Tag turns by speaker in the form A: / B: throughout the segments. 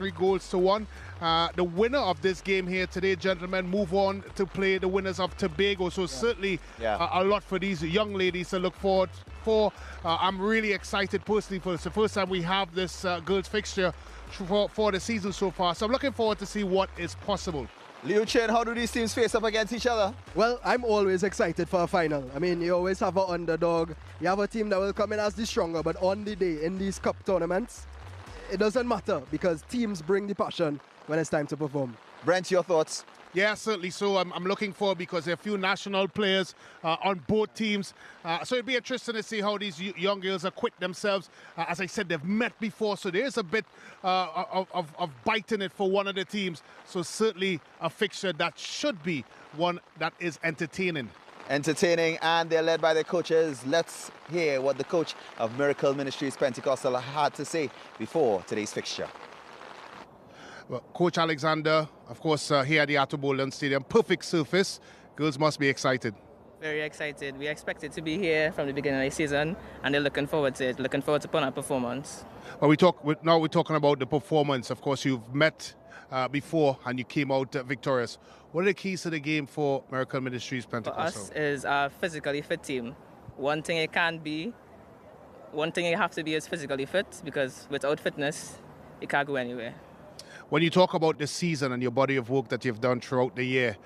A: 3-1. The winner of this game here today, gentlemen, move on to play the winners of Tobago. So certainly a lot for these young ladies to look forward for. I'm really excited personally for it's the first time we have this girls fixture for the season so far. So I'm looking forward to see what is possible.
B: Liu Chen, how do these teams face up against each other?
C: Well, I'm always excited for a final. I mean, you always have an underdog. You have a team that will come in as the stronger, but on the day in these cup tournaments, it doesn't matter because teams bring the passion when it's time to perform.
B: Brent, your thoughts?
A: Yeah, certainly. So I'm looking forward because there are a few national players on both teams. So it'd be interesting to see how these young girls acquit themselves. As I said, they've met before, so there's a bit of bite in it for one of the teams. So certainly a fixture that should be one that is entertaining.
B: Entertaining, and they're led by their coaches. Let's hear what the coach of Miracle Ministries Pentecostal had to say before today's fixture.
A: Well, Coach Alexander, of course, here at the Atto Boldon Stadium, perfect surface. Girls must be excited.
D: Very excited. We expected to be here from the beginning of the season, and they're looking forward to it. Looking forward to putting on performance.
A: Well, now we're talking about the performance. Of course, you've met before and you came out victorious. What are the keys to the game for Miracle Ministries Pentecostal?
D: For us is a physically fit team. One thing you have to be is physically fit, because without fitness, you can't go anywhere.
A: When you talk about the season and your body of work that you've done throughout the year,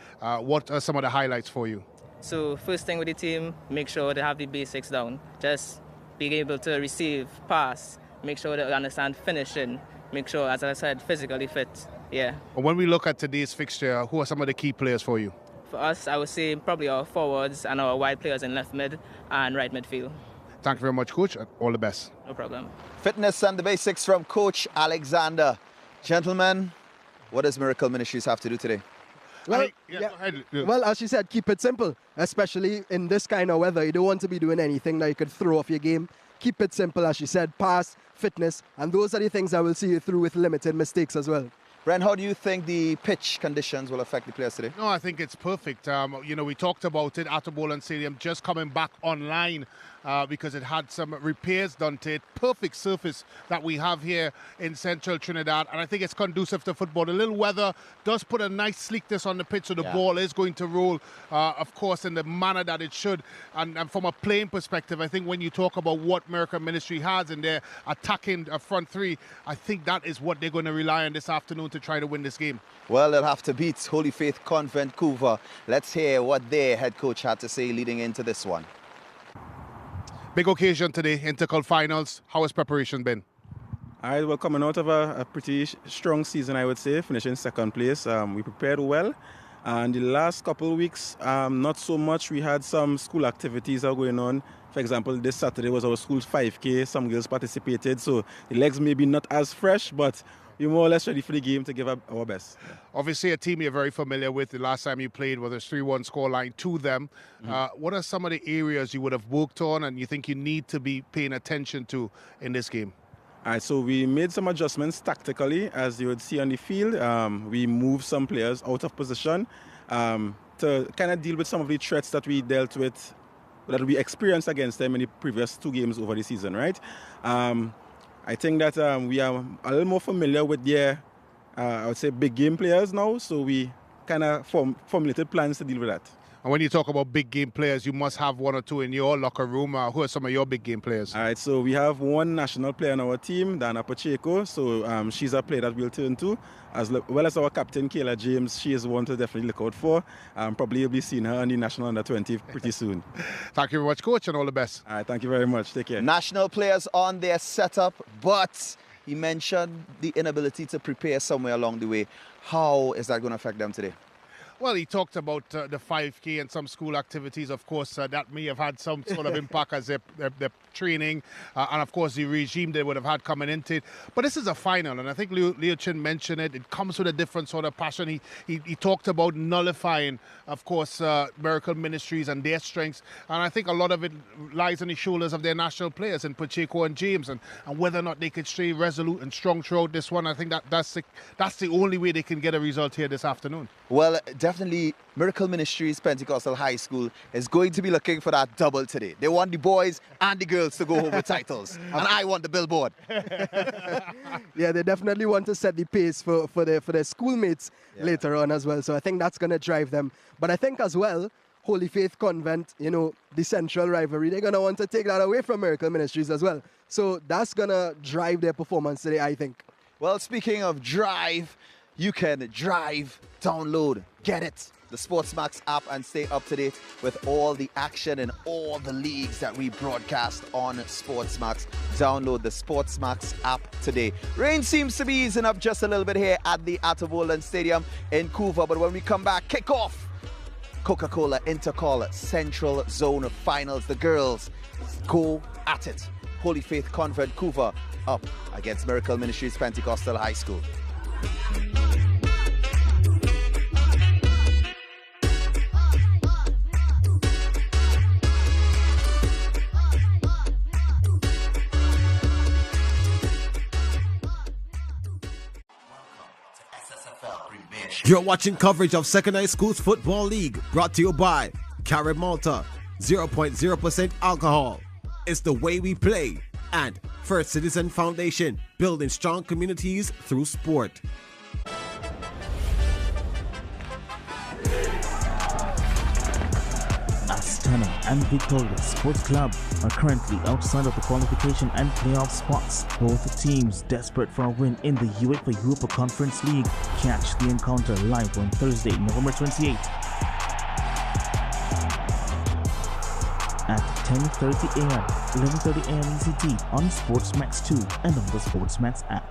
A: what are some of the highlights for you?
D: So first thing with the team, make sure they have the basics down. Just being able to receive, pass, make sure they understand finishing, make sure, as I said, physically fit. Yeah.
A: When we look at today's fixture, who are some of the key players for you?
D: For us, I would say probably our forwards and our wide players in left mid and right midfield.
A: Thank you very much, Coach. All the best.
D: No problem.
B: Fitness and the basics from Coach Alexander. Gentlemen, what does Miracle Ministries have to do today?
C: Well,
A: go ahead.
C: Well, as she said, keep it simple, especially in this kind of weather. You don't want to be doing anything that you could throw off your game. Keep it simple, as she said, pass, fitness, and those are the things that will see you through with limited mistakes as well.
B: Brent, how do you think the pitch conditions will affect the players today?
A: No, I think it's perfect. We talked about it, Atto Boldon Stadium just coming back online because it had some repairs done to it. Perfect surface that we have here in central Trinidad, and I think it's conducive to football. The little weather does put a nice sleekness on the pitch, so the ball is going to roll, of course, in the manner that it should. And from a playing perspective, I think when you talk about what Miracle Ministry has in their attacking front three, I think that is what they're going to rely on this afternoon to try to win this game.
B: Well, they'll have to beat Holy Faith Convent Couva. Let's hear what their head coach had to say leading into this one.
A: Big occasion today, Intercol Finals. How has preparation been?
E: All right, well, coming out of a pretty strong season, I would say, finishing second place. We prepared well. And the last couple of weeks, not so much. We had some school activities that were going on. For example, this Saturday was our school's 5K. Some girls participated, so the legs may be not as fresh, but we're more or less ready for the game to give up our best.
A: Obviously, a team you're very familiar with. The last time you played was a 3-1 scoreline to them. What are some of the areas you would have worked on and you think you need to be paying attention to in this game?
E: All right, so we made some adjustments tactically, as you would see on the field. We moved some players out of position to kind of deal with some of the threats that we dealt with, that we experienced against them in the previous 2 games over the season, right? I think that we are a little more familiar with their, I would say, big game players now, so we kind of formulated plans to deal with that.
A: And when you talk about big game players, you must have 1 or 2 in your locker room. Who are some of your big game players?
E: All right, so we have one national player on our team, Dana Pacheco. So she's a player that we'll turn to, as well as our captain, Kayla James. She is one to definitely look out for. Probably you'll be seeing her on the national under-20 pretty soon.
A: Thank you very much, Coach, and all the best.
E: All right, thank you very much. Take care.
B: National players on their setup, but he mentioned the inability to prepare somewhere along the way. How is that going to affect them today?
A: Well, he talked about the 5K and some school activities. Of course, that may have had some sort of impact as their training and, of course, the regime they would have had coming into it. But this is a final, and I think Liu Chin mentioned it. It comes with a different sort of passion. He talked about nullifying, of course, Miracle Ministries and their strengths. And I think a lot of it lies on the shoulders of their national players in Pacheco and James, and whether or not they could stay resolute and strong throughout this one. I think that's the only way they can get a result here this afternoon.
B: Well, definitely Miracle Ministries Pentecostal High School is going to be looking for that double today. They want the boys and the girls to go home with titles, and I want the billboard.
C: Yeah, they definitely want to set the pace for their schoolmates later on as well. So I think that's going to drive them. But I think as well, Holy Faith Convent, you know, the central rivalry, they're going to want to take that away from Miracle Ministries as well. So that's going to drive their performance today, I think.
B: Well, speaking of drive, you can drive, download, get it, the SportsMax app, and stay up to date with all the action and all the leagues that we broadcast on SportsMax. Download the SportsMax app today. Rain seems to be easing up just a little bit here at the Atterboland Stadium in Couva, but when we come back, kick off Coca-Cola Intercall Central Zone Finals. The girls go at it. Holy Faith Convent Couva up against Miracle Ministries Pentecostal High School.
F: You're watching coverage of Second High Schools Football League, brought to you by Carib Malta, 0.0% alcohol. It's the way we play. And First Citizen Foundation, building strong communities through sport.
G: Astana and Victoria Sports Club are currently outside of the qualification and playoff spots. Both teams desperate for a win in the UEFA Europa Conference League. Catch the encounter live on Thursday, November 28th at 10:30 a.m., 11:30 a.m. ECT on SportsMax 2 and on the SportsMax app.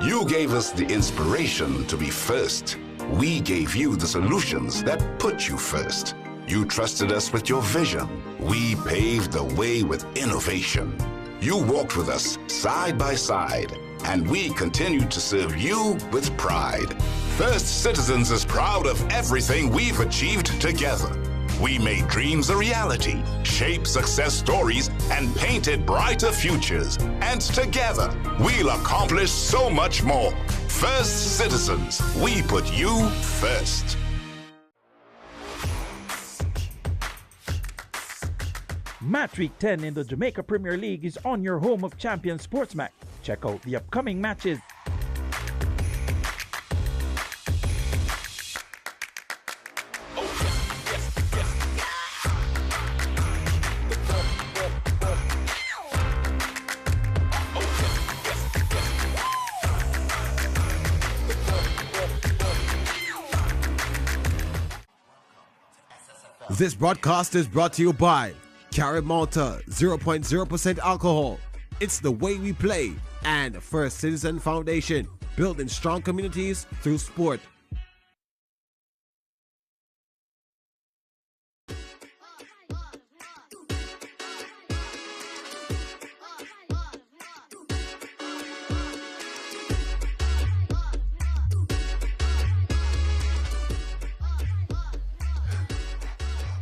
H: You gave us the inspiration to be first. We gave you the solutions that put you first. You trusted us with your vision. We paved the way with innovation. You walked with us side by side, and we continue to serve you with pride. First Citizens is proud of everything we've achieved together. We made dreams a reality, shaped success stories, and painted brighter futures. And together, we'll accomplish so much more. First Citizens, we put you first.
I: Match Week 10 in the Jamaica Premier League is on your home of champions SportsMax. Check out the upcoming matches.
F: This broadcast is brought to you by Carib Malta, 0.0% alcohol. It's the way we play. And First Citizen Foundation, building strong communities through sport.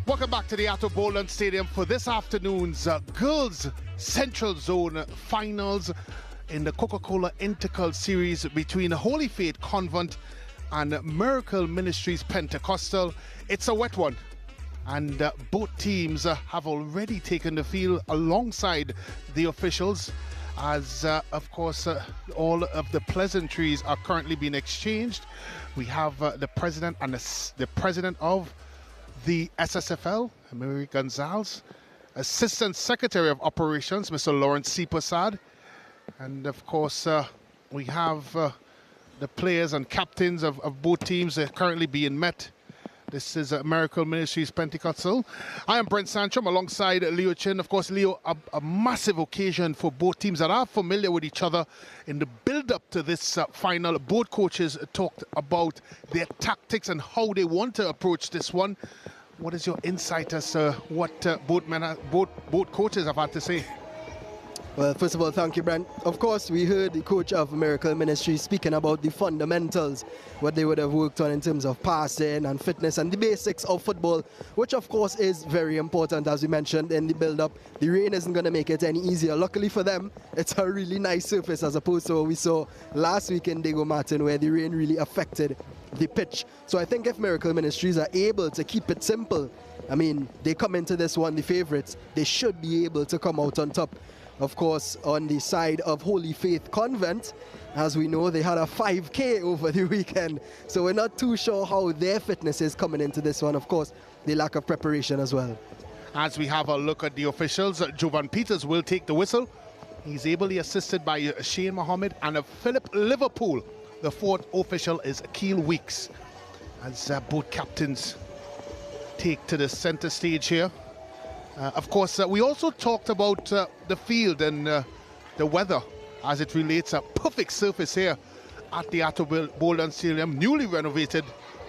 A: Welcome back to the Atterboland Stadium for this afternoon's Girls Central Zone Finals in the Coca-Cola Intercall Series between Holy Faith Convent and Miracle Ministries Pentecostal. It's a wet one, and both teams have already taken the field alongside the officials, as of course all of the pleasantries are currently being exchanged. We have the president and the president of the SSFL, Mary Gonzalez, Assistant Secretary of Operations, Mr. Lawrence C. Prasad, and of course we have the players and captains of both teams currently being met This is Miracle Ministries Pentecostal. I am Brent Sanchum alongside Leo Chin. Of course, Leo, a massive occasion for both teams that are familiar with each other. In the build-up to this final, both coaches talked about their tactics and how they want to approach this one. What is your insight as to what both coaches have had to say?
C: Well, first of all, thank you, Brent. Of course, we heard the coach of Miracle Ministries speaking about the fundamentals, what they would have worked on in terms of passing and fitness and the basics of football, which of course is very important, as we mentioned in the build-up. The rain isn't going to make it any easier. Luckily for them, it's a really nice surface as opposed to what we saw last week in Diego Martin, where the rain really affected the pitch. So I think if Miracle Ministries are able to keep it simple, I mean, they come into this one the favorites, they should be able to come out on top. Of course, on the side of Holy Faith Convent, as we know, they had a 5K over the weekend. So we're not too sure how their fitness is coming into this one. Of course, the lack of preparation as well.
A: As we have a look at the officials, Jovan Peters will take the whistle. He's ably assisted by Shane Mohammed and Philip Liverpool. The fourth official is Keel Weeks. As both captains take to the center stage here. Of course, we also talked about the field and the weather as it relates. A perfect surface here at the Atto Boland Stadium, newly renovated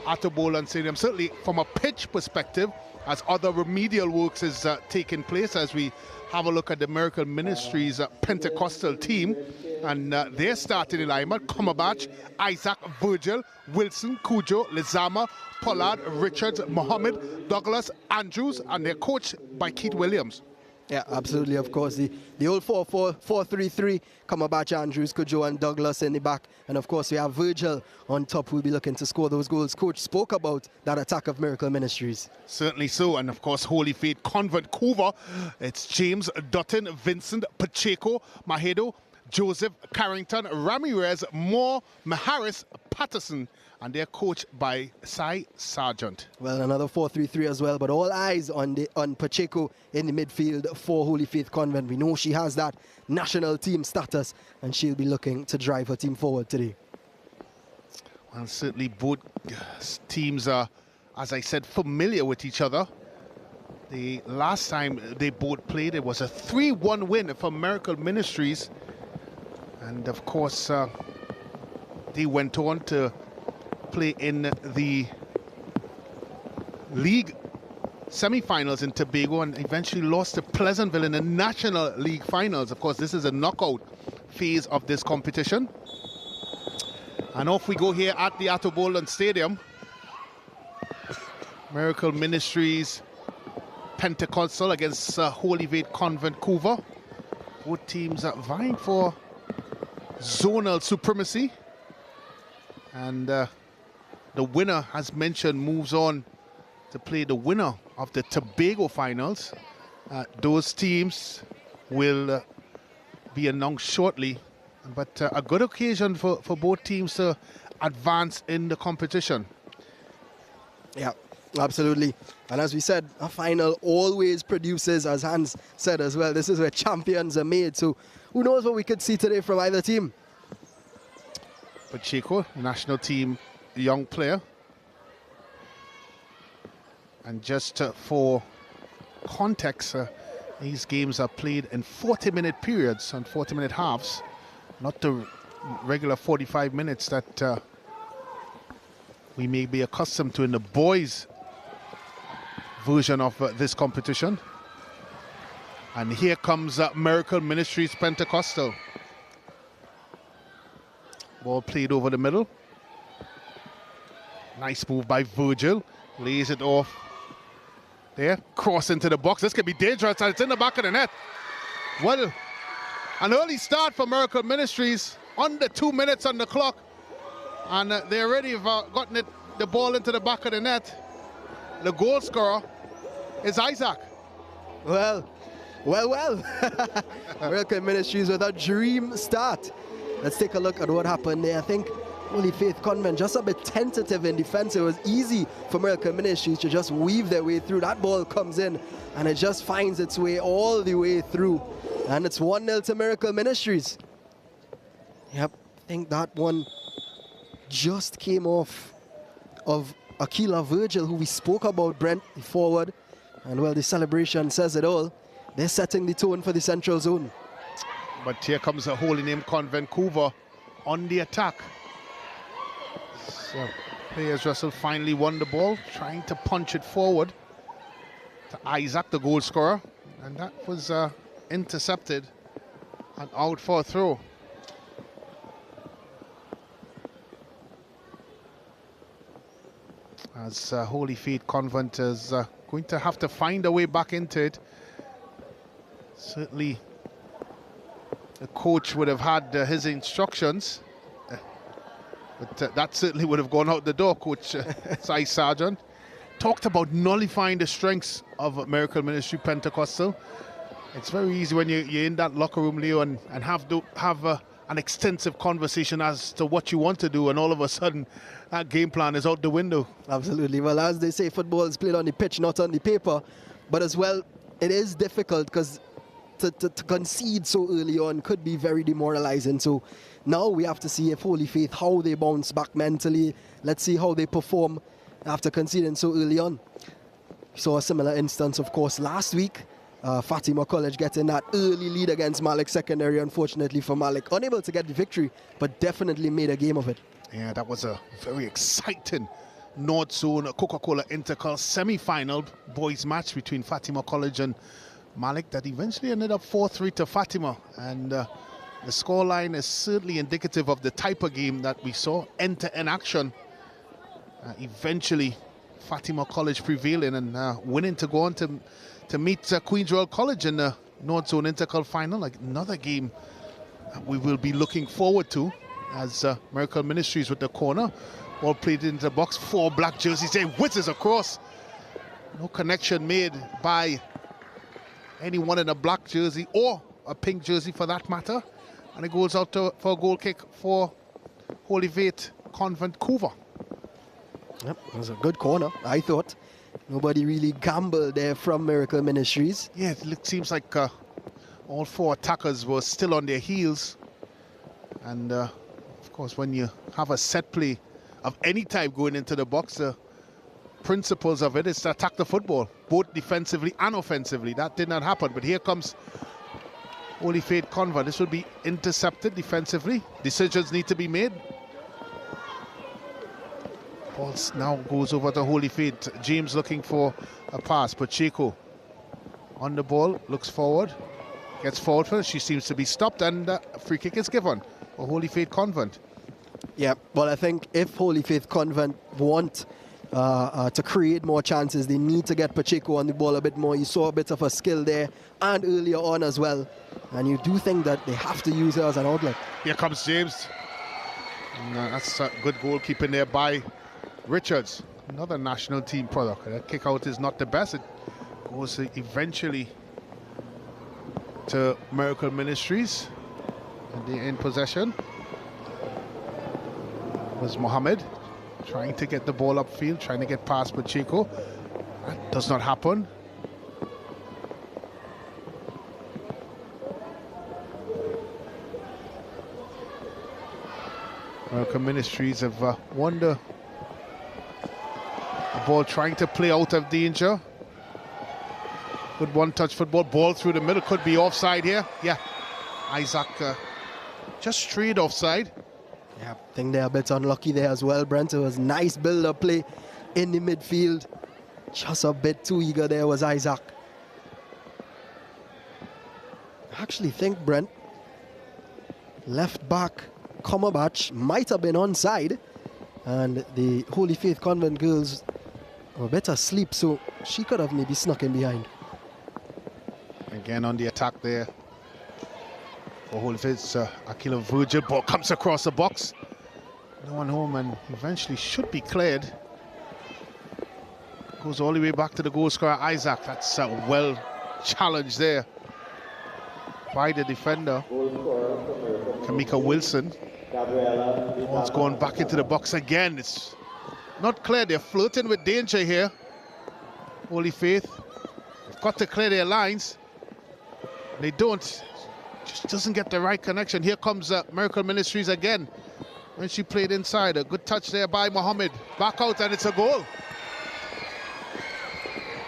A: Atto Boland Stadium. Certainly from a pitch perspective, as other remedial works is taking place, as we have a look at the Miracle Ministries Pentecostal team. And their starting alignment: Komabach, Isaac, Virgil, Wilson, Cujo, Lizama, Pollard, Richards, Mohammed, Douglas, Andrews, and they're coached by Keith Williams.
C: Yeah, absolutely, of course. The old 4-4-4-3-3, Komabach, Andrews, Cujo, and Douglas in the back. And of course, we have Virgil on top, who'll be looking to score those goals. Coach spoke about that attack of Miracle Ministries.
A: Certainly so. And of course, Holy Faith Convent Couva. It's James, Dutton, Vincent, Pacheco, Mahedo, Joseph, Carrington, Ramirez, Moore, Maharis, Patterson, and they're coached by Cy Sargent.
C: Well, another 4-3-3 as well, but all eyes on Pacheco in the midfield for Holy Faith Convent. We know she has that national team status, and she'll be looking to drive her team forward today.
A: Well, certainly both teams are, as I said, familiar with each other. The last time they both played, it was a 3-1 win for Miracle Ministries. And of course, they went on to play in the league semi-finals in Tobago and eventually lost to Pleasantville in the National League finals. Of course, this is a knockout phase of this competition. And off we go here at the Atto Boland Stadium. Miracle Ministries Pentecostal against Holy Faith Convent Couva. Both teams are vying for zonal supremacy. And the winner, as mentioned, moves on to play the winner of the Tobago finals. Those teams will be announced shortly, but a good occasion for both teams to advance in the competition.
C: Yeah, absolutely. And as we said, a final always produces, as Hans said as well, this is where champions are made. So who knows what we could see today from either team.
A: Pacheco, national team young player. And just for context, these games are played in 40-minute periods and 40-minute halves, not the regular 45 minutes that we may be accustomed to in the boys' version of this competition. And here comes Miracle Ministries Pentecostal. Ball played over the middle. Nice move by Virgil. Lays it off there. Cross into the box. This could be dangerous. It's in the back of the net. Well, an early start for Miracle Ministries. Under 2 minutes on the clock. And they already have gotten the ball into the back of the net. The goal scorer is Isaac.
C: Well. Miracle Ministries with a dream start. Let's take a look at what happened there. I think Holy Faith Convent just a bit tentative in defense. It was easy for Miracle Ministries to just weave their way through. That ball comes in and it just finds its way all the way through. And it's 1-0 to Miracle Ministries. Yep, I think that one just came off of Aquila Virgil, who we spoke about, Brent, the forward. And well, the celebration says it all. They're setting the tone for the central zone.
A: But here comes a holy name Convent on the attack. So players Russell finally won the ball, trying to punch it forward to Isaac, the goal scorer. And that was intercepted and out for a throw. As Holy Faith Convent is going to have to find a way back into it. Certainly the coach would have had his instructions, but that certainly would have gone out the door, Coach Sai Sargent. Talked about nullifying the strengths of Miracle Ministry Pentecostal. It's very easy when you're in that locker room, Leo, and have an extensive conversation as to what you want to do, and all of a sudden that game plan is out the window.
C: Absolutely. Well, as they say, football is played on the pitch, not on the paper. But as well, it is difficult because to concede so early on could be very demoralizing. So now we have to see if Holy Faith, how they bounce back mentally. Let's see how they perform after conceding so early on. Saw a similar instance, of course, last week. Fatima College getting that early lead against Malik Secondary, unfortunately for Malik. Unable to get the victory, but definitely made a game of it.
A: Yeah, that was a very exciting North Zone Coca-Cola Intercal semi-final boys match between Fatima College and Malik that eventually ended up 4-3 to Fatima. And the scoreline is certainly indicative of the type of game that we saw, end-to-end action. Eventually, Fatima College prevailing and winning to go on to meet Queen's Royal College in the North Zone Intercal final. Like another game that we will be looking forward to, as Miracle Ministries with the corner. Ball played into the box, 4 black jerseys there, whizzes across. No connection made by anyone in a black jersey or a pink jersey for that matter. And it goes out for a goal kick for Holy Faith Convent Couva.
C: Yep, it was a good corner, I thought. Nobody really gambled there from Miracle Ministries.
A: Yeah, it seems like all 4 attackers were still on their heels. And of course, when you have a set play of any type going into the box, the principles of it is to attack the football, both defensively and offensively. That did not happen, but here comes Holy Faith Convent. This will be intercepted defensively. Decisions need to be made. Ball now goes over to Holy Faith. James looking for a pass. Pacheco on the ball, looks forward, gets forward for it. She seems to be stopped, and a free kick is given for Holy Faith Convent.
C: Yeah, well, I think if Holy Faith Convent want to create more chances, they need to get Pacheco on the ball a bit more. You saw a bit of a skill there, and earlier on as well. And you do think that they have to use her as an outlet.
A: Here comes James. And, that's a good goalkeeping there by Richards, another national team product. That kick out is not the best. It goes eventually to Miracle Ministries, and they're in possession. Was Mohammed trying to get the ball upfield, trying to get past Pacheco. That does not happen. Miracle Ministries have won the ball, trying to play out of danger. Good one-touch football, ball through the middle, could be offside here. Yeah, Isaac just straight offside.
C: Yeah, I think they're a bit unlucky there as well, Brent. It was nice build-up play in the midfield. Just a bit too eager there was Isaac. I actually think, Brent, left back Komabach might have been onside, and the Holy Faith Convent girls were a bit asleep, so she could have maybe snuck in behind.
A: Again on the attack there for Holy Faith. Aquila Virgil, ball comes across the box. No one home, and eventually should be cleared. Goes all the way back to the goal scorer Isaac. That's well challenged there by the defender Kamika Wilson. Ball's going back into the box again. It's not clear. They're flirting with danger here. Holy Faith, they've got to clear their lines. They don't. Just doesn't get the right connection. Here comes Miracle Ministries again. when she played inside. A good touch there by Mohammed. Back out, and it's a goal.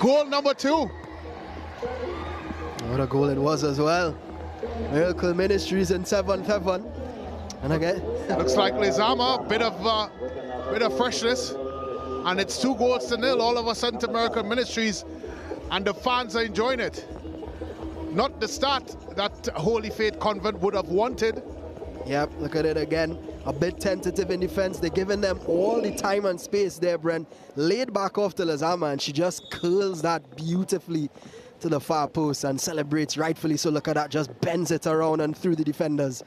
A: Goal number 2.
C: What a goal it was as well. Miracle Ministries in 7th heaven. And again,
A: looks like Lizama, bit of freshness, and it's 2-0 all of a sudden to Miracle Ministries, and the fans are enjoying it. Not the start that Holy Faith Convent would have wanted.
C: Yep, look at it again. A bit tentative in defense. They're giving them all the time and space there, Brent. Laid back off to Lizama, and she just curls that beautifully to the far post and celebrates rightfully. So look at that, just bends it around and through the defenders.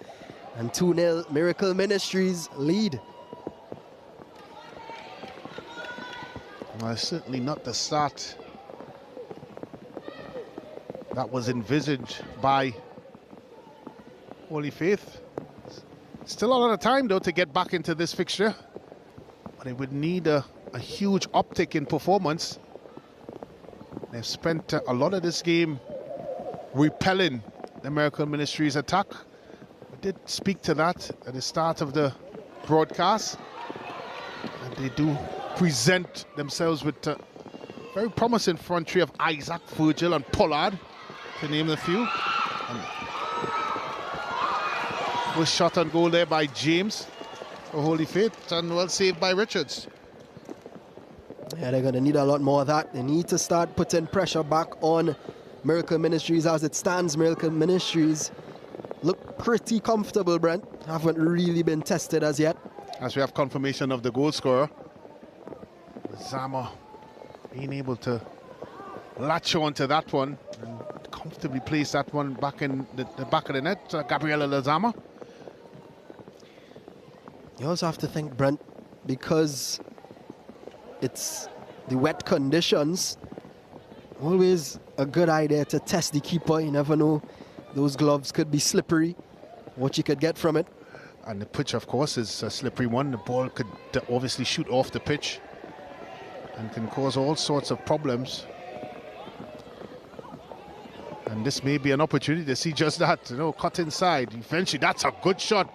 C: And 2-0 Miracle Ministries lead.
A: Well, certainly not the start that was envisaged by Holy Faith. Still a lot of time though to get back into this fixture, but it would need a huge uptick in performance. They've spent a lot of this game repelling the Miracle Ministries attack. We did speak to that at the start of the broadcast, and they do present themselves with a very promising front three of Isaac, Virgil and Pollard, to name a few. Was shot on goal there by James for Holy Faith, and well saved by Richards.
C: Yeah, they're going to need a lot more of that. They need to start putting pressure back on Miracle Ministries. As it stands, Miracle Ministries look pretty comfortable, Brent. Haven't really been tested as yet.
A: As we have confirmation of the goal scorer, Zama being able to latch on to that one and comfortably place that one back in the back of the net. Gabriela Lezama.
C: You also have to think, Brent, because it's the wet conditions, always a good idea to test the keeper. You never know, those gloves could be slippery, what you could get from it.
A: And the pitch, of course, is a slippery one. The ball could obviously shoot off the pitch and can cause all sorts of problems. And this may be an opportunity to see just that, you know, cut inside. Eventually, that's a good shot,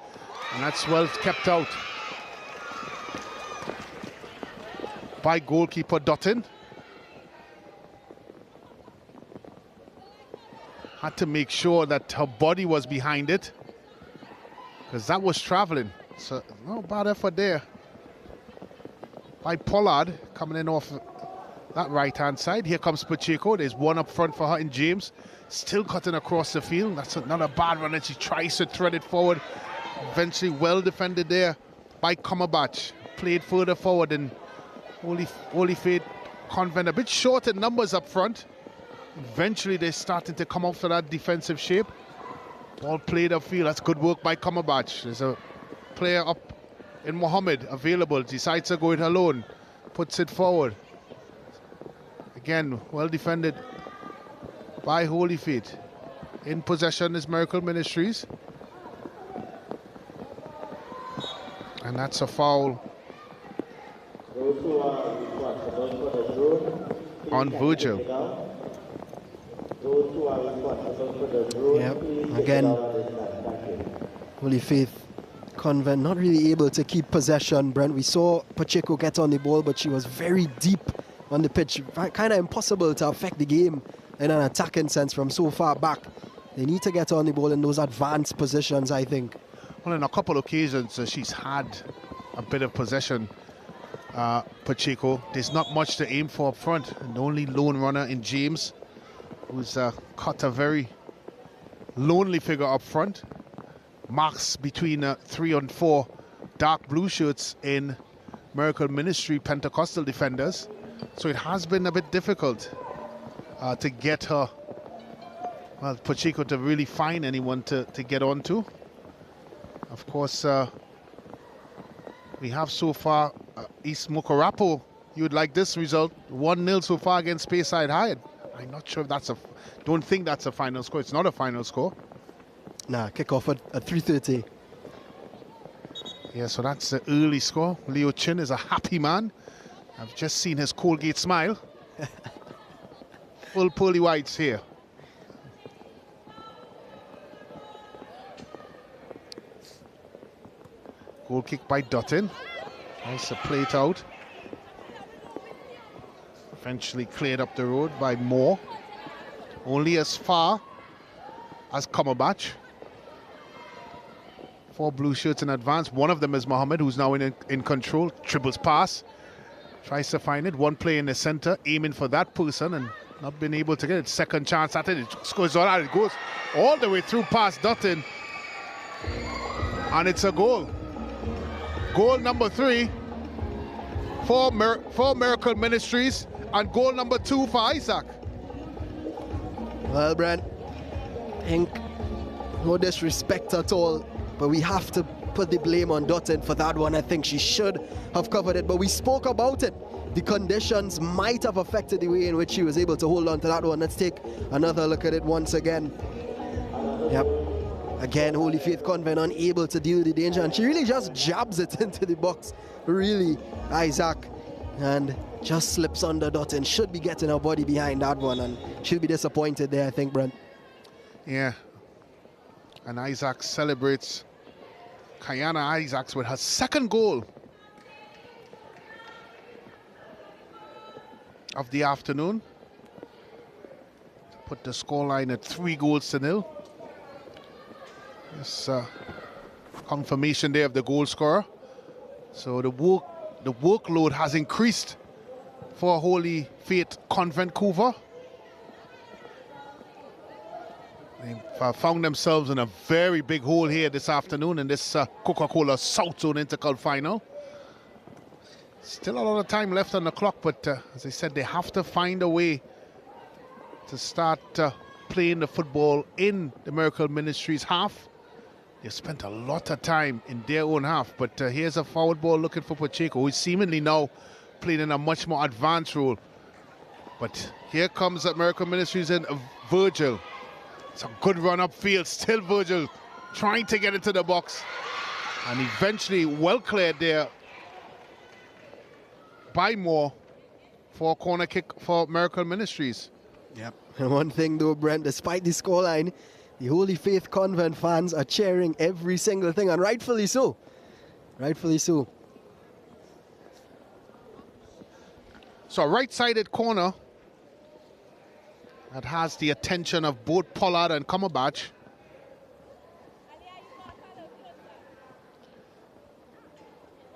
A: and that's well kept out by goalkeeper Dutton. Had to make sure that her body was behind it, because that was traveling. So no bad effort there by Pollard, coming in off that right-hand side. Here comes Pacheco. There's one up front for her in James. Still cutting across the field. That's not a bad run, and she tries to thread it forward. Eventually well defended there by Comerbach. Played further forward, and Holy Faith Convent a bit short in numbers up front. Eventually they're starting to come off to that defensive shape. Ball played upfield. That's good work by Comerbach. There's a player up in Mohammed available. Decides to go it alone. Puts it forward. Again, well defended by Holy Faith. In possession is Miracle Ministries. And that's a foul on Virgil.
C: Yep, again, Holy Faith Convent not really able to keep possession, Brent. We saw Pacheco get on the ball, but she was very deep on the pitch. Kind of impossible to affect the game in an attacking sense from so far back. They need to get on the ball in those advanced positions, I think.
A: Well, on a couple of occasions, she's had a bit of possession, Pacheco. There's not much to aim for up front. And the only lone runner in James, who's cut a very lonely figure up front. Marks between 3 and 4 dark blue shirts in Miracle Ministry Pentecostal defenders. So it has been a bit difficult to get her, well, Pacheco, to really find anyone to get onto. Of course, we have so far East Mokarapo. You would like this result, 1-0 so far against Speyside High. I'm not sure if that's don't think that's a final score. It's not a final score.
C: Nah, kick off at 3:30.
A: Yeah, so that's the early score. Leo Chin is a happy man. I've just seen his Colgate smile. Full pearly whites here. Goal kick by Dutton. Nice to play it out. Eventually cleared up the road by Moore. Only as far as Cumberbatch. 4 blue shirts in advance. One of them is Mohammed, who's now in control. Dribbles pass. Tries to find it. One play in the center, aiming for that person and not been able to get it. Second chance at it. It scores all out. It goes all the way through past Dutton. And it's a goal. Goal number 3 for Miracle Ministries. And goal number 2 for Isaac.
C: Well, Brent, I think no disrespect at all, but we have to put the blame on Dutton for that one. I think she should have covered it, but we spoke about it. The conditions might have affected the way in which she was able to hold on to that one. Let's take another look at it once again. Yep. Again, Holy Faith Convent unable to deal with the danger, and she really just jabs it into the box. Really, Isaac, and just slips under Dutton. Should be getting her body behind that one, and she'll be disappointed there, I think, Brent.
A: Yeah. And Isaac celebrates. Kayana Isaacs with her second goal of the afternoon. Put the scoreline at 3-0. This confirmation there of the goal scorer. So the workload has increased for Holy Faith Convent Couva. They found themselves in a very big hole here this afternoon in this Coca-Cola South Zone Interclub final. Still a lot of time left on the clock, but as I said, they have to find a way to start playing the football in the Miracle Ministries half. They spent a lot of time in their own half, but here's a forward ball looking for Pacheco, who's seemingly now playing in a much more advanced role. But here comes the Miracle Ministries and Virgil. It's a good run upfield. Still Virgil trying to get into the box. And eventually well cleared there by Moore for a corner kick for Miracle Ministries.
C: Yep. And one thing though, Brent, despite the scoreline, the Holy Faith Convent fans are cheering every single thing, and rightfully so. Rightfully so.
A: So a right-sided corner that has the attention of both Pollard and Cumberbatch.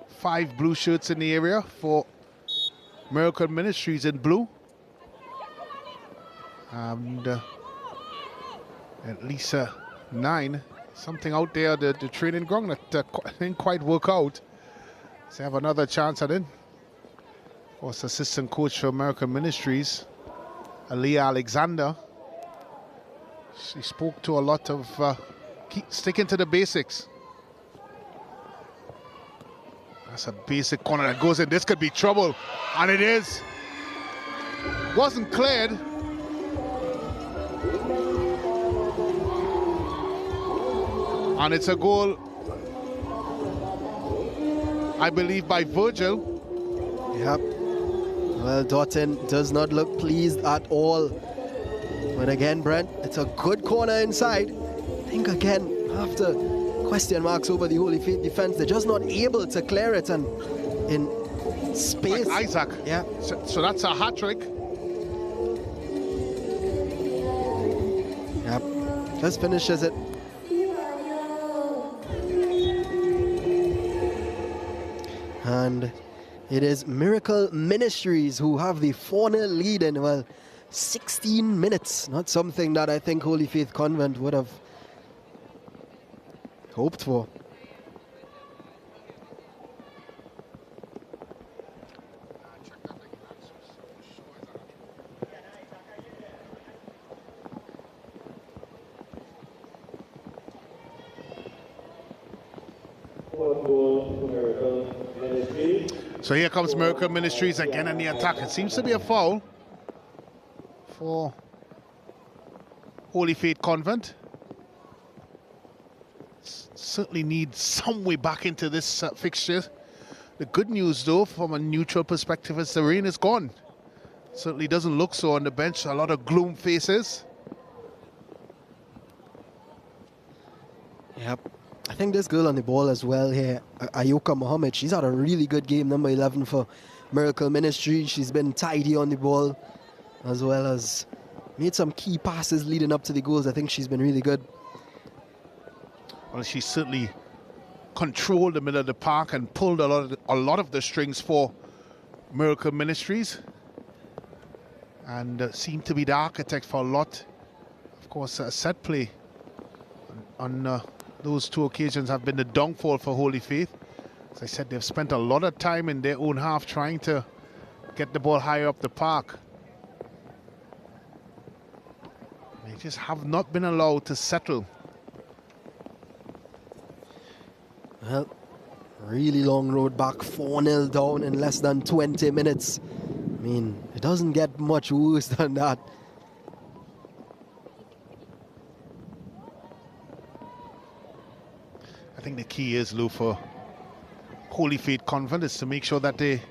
A: Five blue shirts in the area for Miracle Ministries in blue. And at least 9. Something out there, the training ground that didn't quite work out. So they have another chance at it. Of course, assistant coach for Miracle Ministries, Aliyah Alexander. She spoke to a lot of keep sticking to the basics. That's a basic corner that goes in. This could be trouble, and it is. Wasn't cleared. And it's a goal, I believe, by Virgil.
C: Yep. Well, Dutton does not look pleased at all. But again, Brent, it's a good corner inside. I think again, after question marks over the Holy Faith defense, they're just not able to clear it, and in space.
A: Like Isaac.
C: Yeah.
A: So that's a hat trick.
C: Yep. Just finishes it. And it is Miracle Ministries who have the 4-0 lead in, well, 16 minutes. Not something that I think Holy Faith Convent would have hoped for.
A: So here comes Miracle Ministries again in the attack. It seems to be a foul for Holy Faith Convent. Certainly need some way back into this fixture. The good news, though, from a neutral perspective, is the rain is gone. Certainly doesn't look so on the bench. A lot of gloom faces.
C: Yep. I think this girl on the ball as well here, Ayoka Mohammed, she's had a really good game, number 11 for Miracle Ministry. She's been tidy on the ball as well as made some key passes leading up to the goals. I think she's been really good.
A: Well, she certainly controlled the middle of the park and pulled a lot of the strings for Miracle Ministries, and seemed to be the architect for a lot. Of course, set play on those two occasions have been the downfall for Holy Faith. As I said, they've spent a lot of time in their own half trying to get the ball higher up the park. They just have not been allowed to settle.
C: Well, really long road back, 4-0 down in less than 20 minutes. I mean, it doesn't get much worse than that.
A: I think the key is, Lou, for Holy Faith Convent is to make sure that they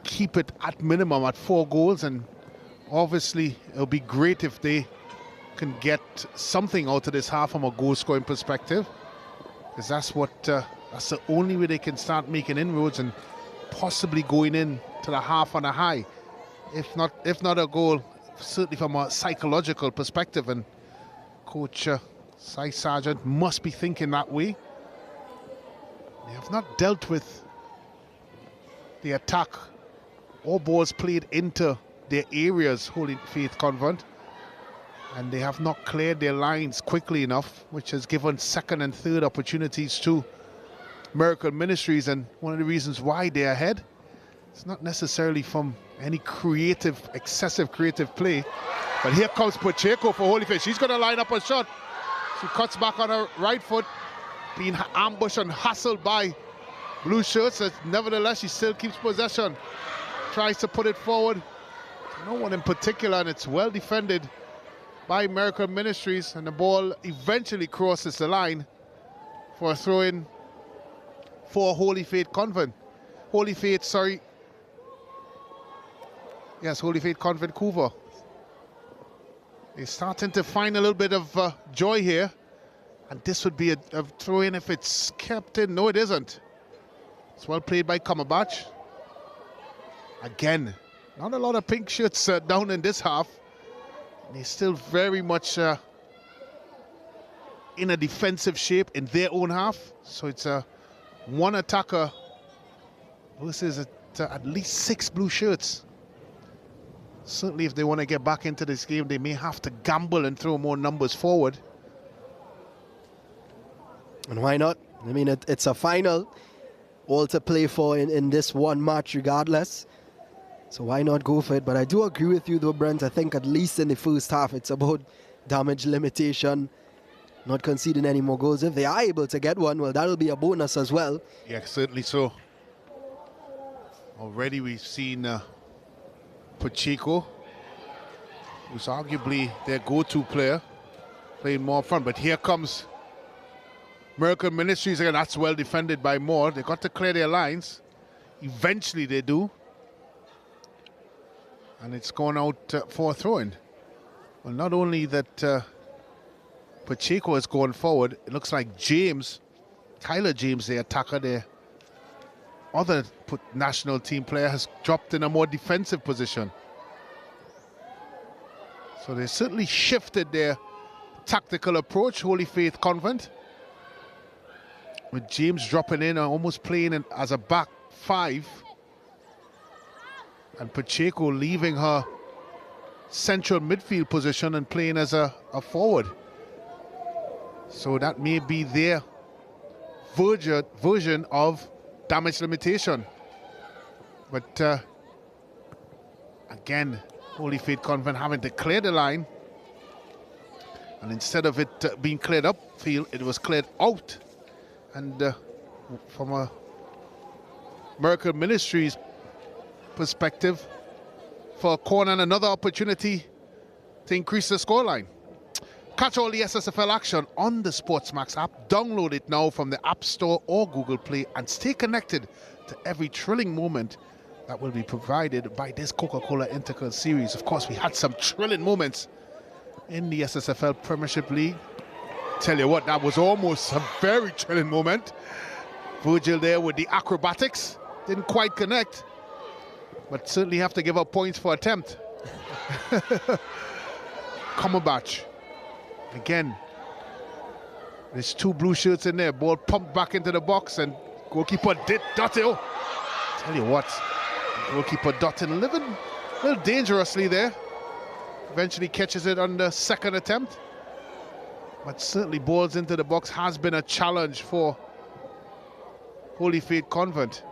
A: keep it at minimum at 4 goals, and obviously it'll be great if they can get something out of this half from a goal scoring perspective, because that's the only way they can start making inroads and possibly going in to the half on a high. If not a goal, certainly from a psychological perspective, and Coach Cy Sargent must be thinking that way. They have not dealt with the attack or balls played into their areas, Holy Faith Convent, and they have not cleared their lines quickly enough, which has given second and third opportunities to Miracle Ministries. And one of the reasons why they're ahead, it's not necessarily from any excessive creative play, but here comes Pacheco for Holy Faith. She's going to line up a shot. She cuts back on her right foot, being ambushed and hustled by blue shirts. Nevertheless, she still keeps possession, tries to put it forward. No one in particular, and it's well defended by Miracle Ministries, and the ball eventually crosses the line for a throw-in for Holy Faith Convent. Holy Faith Convent Couva. They're starting to find a little bit of joy here, and this would be a throw-in if it's kept in. No, it isn't. It's well played by Kamabach. Again, not a lot of pink shirts down in this half. They're still very much in a defensive shape in their own half. So it's one attacker versus at least 6 blue shirts. Certainly if they want to get back into this game, they may have to gamble and throw more numbers forward.
C: And why not? I mean, it's a final, all to play for in this one match regardless. So why not go for it? But I do agree with you though, Brent. I think at least in the first half, it's about damage limitation, not conceding any more goals. If they are able to get one, well, that'll be a bonus as well.
A: Yeah, certainly so. Already we've seen Pacheco, who's arguably their go-to player, playing more up front. But here comes Miracle Ministries again. That's well defended by Moore. They got to clear their lines. Eventually they do. And it's gone out for a throw-in. Well, not only that Pacheco has gone forward, it looks like Kyler James, the attacker, the other national team player, has dropped in a more defensive position. So they certainly shifted their tactical approach, Holy Faith Convent, with James dropping in and almost playing as a back 5. And Pacheco leaving her central midfield position and playing as a forward. So that may be their version of damage limitation. But again, Holy Faith Convent having to clear the line. And instead of it being cleared upfield, it was cleared out. And from a Miracle Ministries perspective, for a corner and another opportunity to increase the scoreline. Catch all the SSFL action on the SportsMax app. Download it now from the App Store or Google Play and stay connected to every thrilling moment that will be provided by this Coca-Cola Intercal Series. Of course, we had some thrilling moments in the SSFL Premiership League. Tell you what, that was almost a very thrilling moment. Virgil there with the acrobatics. Didn't quite connect, but certainly have to give up points for attempt. Cumberbatch. Again, there's 2 blue shirts in there. Ball pumped back into the box and goalkeeper did Dottie. Oh, tell you what, goalkeeper Dottin living a little dangerously there. Eventually catches it on the second attempt. But certainly balls into the box has been a challenge for Holy Faith Convent.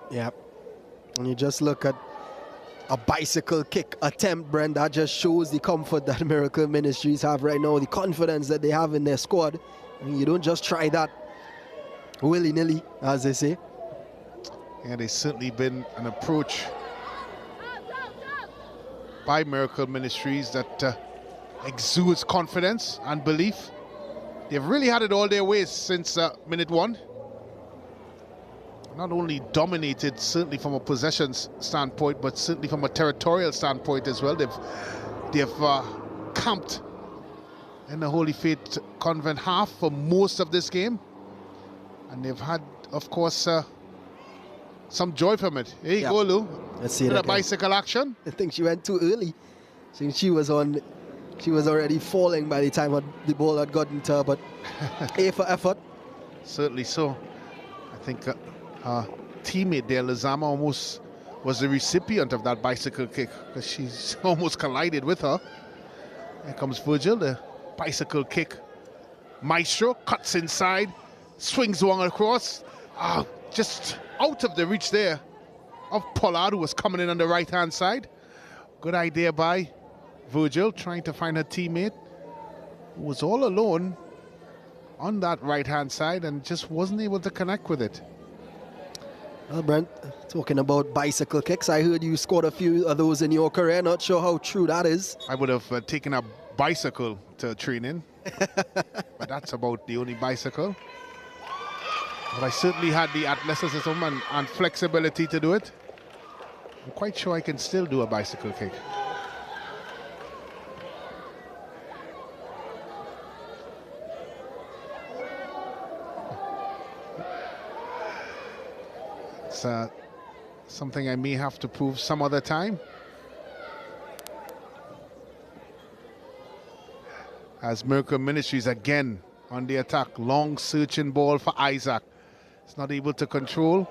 C: Yeah. And you just look at a bicycle kick attempt, Brent, that just shows the comfort that Miracle Ministries have right now, the confidence that they have in their squad. I mean, you don't just try that willy-nilly, as they say.
A: Yeah, there's certainly been an approach by Miracle Ministries that exudes confidence and belief. They've really had it all their ways since minute 1. Not only dominated, certainly from a possessions standpoint, but certainly from a territorial standpoint as well. They've camped in the Holy Faith Convent half for most of this game, and they've had, of course, some joy from it. Here you go, Lou.
C: Let's see that
A: bicycle action.
C: I think she went too early. Since she was already falling by the time the ball had gotten to her, but A for effort.
A: Certainly so. I think her teammate there, Lazama, almost was the recipient of that bicycle kick because she's almost collided with her. Here comes Virgil, the bicycle kick. Maestro cuts inside, swings one across. Just out of the reach there of Pollard, who was coming in on the right-hand side. Good idea by Virgil, trying to find her teammate, who was all alone on that right-hand side and just wasn't able to connect with it.
C: Well, Brent, talking about bicycle kicks, I heard you scored a few of those in your career. Not sure how true that is.
A: I would have taken a bicycle to training, but that's about the only bicycle. But I certainly had the athleticism and flexibility to do it. I'm quite sure I can still do a bicycle kick. It's something I may have to prove some other time. As Miracle Ministries again on the attack. Long searching ball for Isaac. It's not able to control.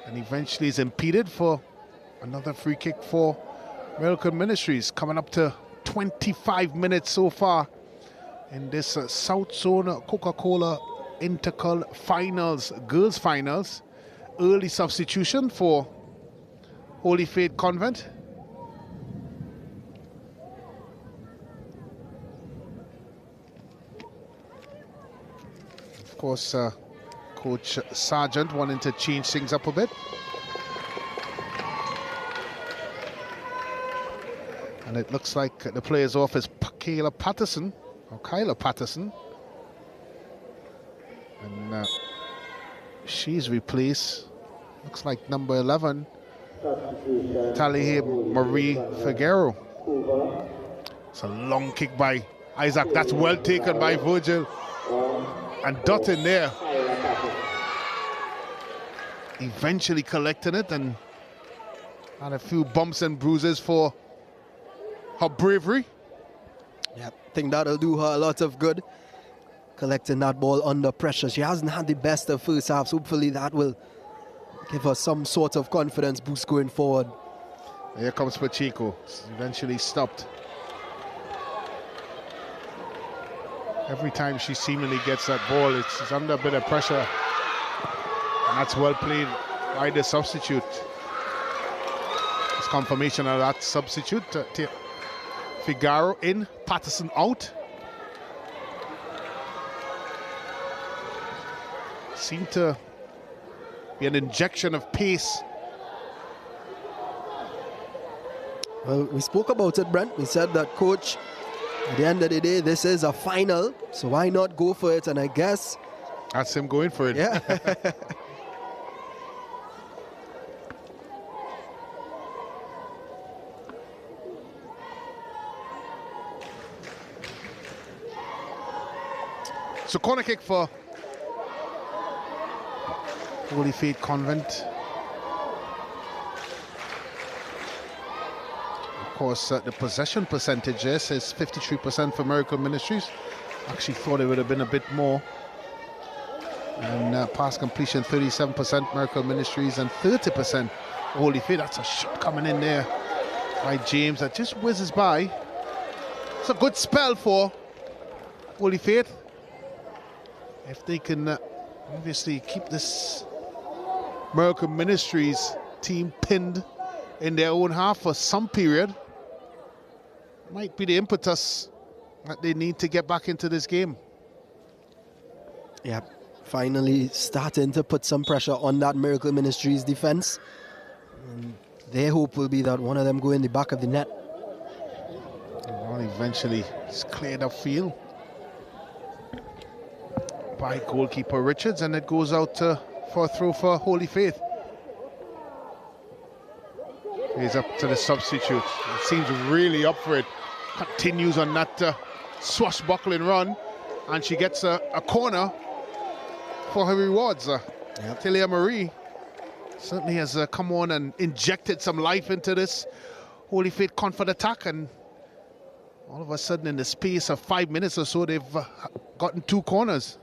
A: And eventually is impeded for another free kick for Miracle Ministries. Coming up to 25 minutes so far in this South Zone Coca-Cola Intercal Finals, Girls Finals. Early substitution for Holy Faith Convent. Of course, Coach Sargent wanting to change things up a bit. And it looks like the players off is Kyla Patterson. And she's replaced, looks like number 11, Talihe Marie Figueroa. It's a long kick by Isaac. That's well taken by Virgil. And Dutton there. Eventually collecting it and had a few bumps and bruises for her bravery.
C: Yeah, I think that'll do her a lot of good. Collecting that ball under pressure. She hasn't had the best of first halves. Hopefully that will give her some sort of confidence boost going forward.
A: Here comes Pacheco. Eventually stopped. Every time she seemingly gets that ball, it's under a bit of pressure. And that's well played by the substitute. It's confirmation of that substitute. Figaro in, Patterson out. Seemed to be an injection of pace.
C: Well, we spoke about it, Brent. We said that, coach, at the end of the day, this is a final, so why not go for it? And I guess
A: that's him going for it.
C: Yeah.
A: So corner kick for Holy Faith Convent. Of course, the possession percentage is 53% for Miracle Ministries. Actually thought it would have been a bit more. And pass completion 37% Miracle Ministries and 30% Holy Faith. That's a shot coming in there by James that just whizzes by. It's a good spell for Holy Faith. If they can obviously keep this Miracle Ministries team pinned in their own half for some period, might be the impetus that they need to get back into this game.
C: Yeah, finally starting to put some pressure on that Miracle Ministries defense. And their hope will be that one of them go in the back of the net.
A: Well, eventually it's cleared upfield by goalkeeper Richards, and it goes out for a throw for Holy Faith. He's up to the substitute. It seems really up for it. Continues on that swashbuckling run, and she gets a corner for her rewards. Tilia Marie certainly has come on and injected some life into this Holy Faith Convent attack, and all of a sudden in the space of 5 minutes or so they've gotten 2 corners.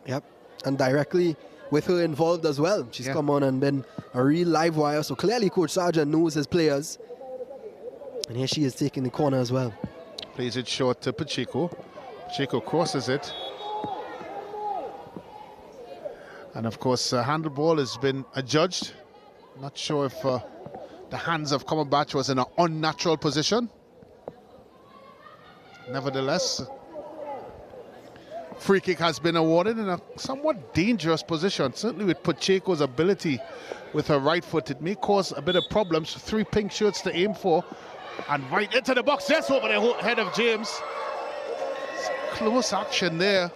C: Yep, and directly with her involved as well. She's come on and been a real live wire, so clearly Coach Sargent knows his players. And here she is taking the corner as well.
A: Plays it short to Pacheco. Pacheco crosses it. And of course, handball has been adjudged. Not sure if the hands of Cumberbatch was in an unnatural position. Nevertheless, free kick has been awarded in a somewhat dangerous position. Certainly with Pacheco's ability with her right foot, it may cause a bit of problems. 3 pink shirts to aim for. And right into the box, yes, over the head of James. It's close action there.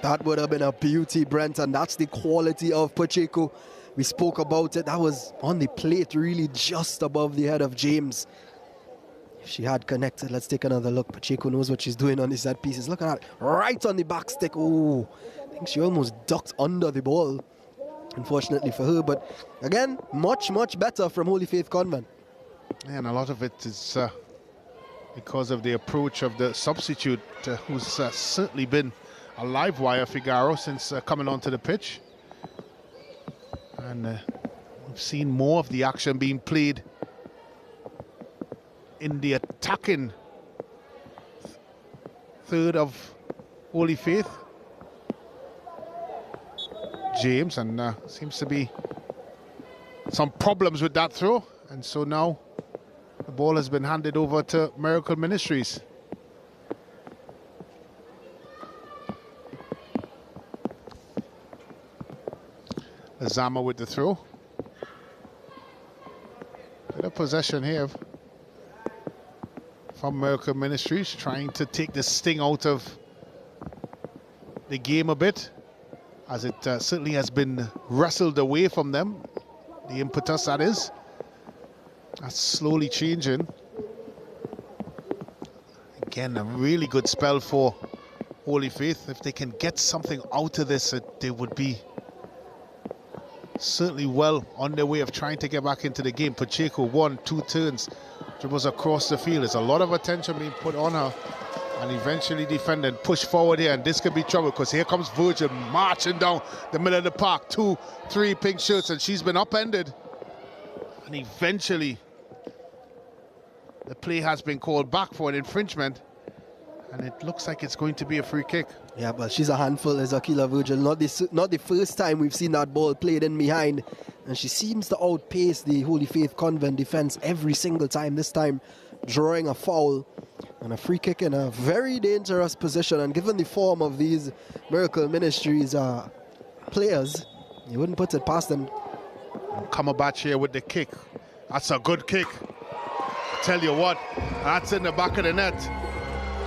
C: That would have been a beauty, Brent, and that's the quality of Pacheco. We spoke about it. That was on the plate, really just above the head of James. If she had connected, let's take another look. Pacheco knows what she's doing on the set pieces. Look at that, right on the back stick. Oh, I think she almost ducked under the ball, unfortunately for her. But again, much better from Holy Faith Convent.
A: And a lot of it is because of the approach of the substitute, who's certainly been a live wire, Figaro, since coming onto the pitch. And we've seen more of the action being played in the attacking third of Holy Faith. James, and seems to be some problems with that throw, and so now the ball has been handed over to Miracle Ministries. Azama with the throw. Bit of possession here from Miracle Ministries, trying to take the sting out of the game a bit, as it certainly has been wrestled away from them. The impetus, that is. That's slowly changing. Again, a really good spell for Holy Faith. If they can get something out of this, they would be certainly well on their way of trying to get back into the game. Pacheco, 1-2 turns, dribbles across the field. There's a lot of attention being put on her, and eventually defended, push forward here, and this could be trouble, because here comes Virgin marching down the middle of the park. 2-3 pink shirts, and she's been upended, and eventually the play has been called back for an infringement, and it looks like it's going to be a free kick.
C: Yeah, but she's a handful, is Akila Virgil. Not the first time we've seen that ball played in behind, and she seems to outpace the Holy Faith Convent defense every single time. This time drawing a foul and a free kick in a very dangerous position, and given the form of these Miracle Ministries players, you wouldn't put it past them.
A: Cumberbatch here with the kick. That's a good kick. I tell you what, that's in the back of the net.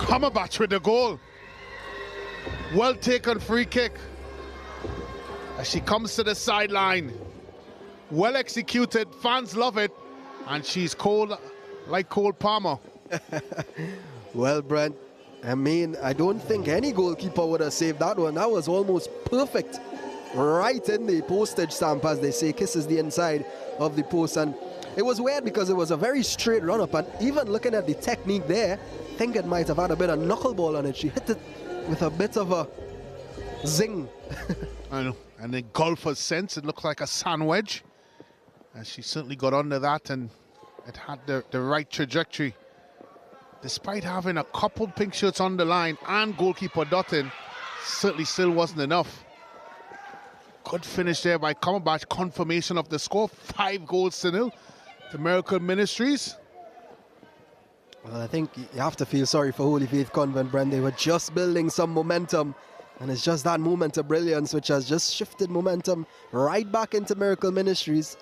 A: Cumberbatch with the goal. Well taken free kick. As she comes to the sideline. Well executed, fans love it. And she's cold like Cole Palmer.
C: Well, Brent, I mean, I don't think any goalkeeper would have saved that one. That was almost perfect. Right in the postage stamp, as they say, kisses the inside of the post. And it was weird because it was a very straight run-up. And even looking at the technique there, I think it might have had a bit of knuckleball on it. She hit it with a bit of a zing.
A: I know. And in golfer's sense, it looked like a sand wedge. And she certainly got under that, and it had the right trajectory. Despite having a couple pink shirts on the line and goalkeeper dotting, certainly still wasn't enough. Good finish there by Cumberbatch. Confirmation of the score, 5-0 to Miracle Ministries.
C: Well, I think you have to feel sorry for Holy Faith Convent, Brent. They were just building some momentum, and it's just that moment of brilliance which has just shifted momentum right back into Miracle Ministries.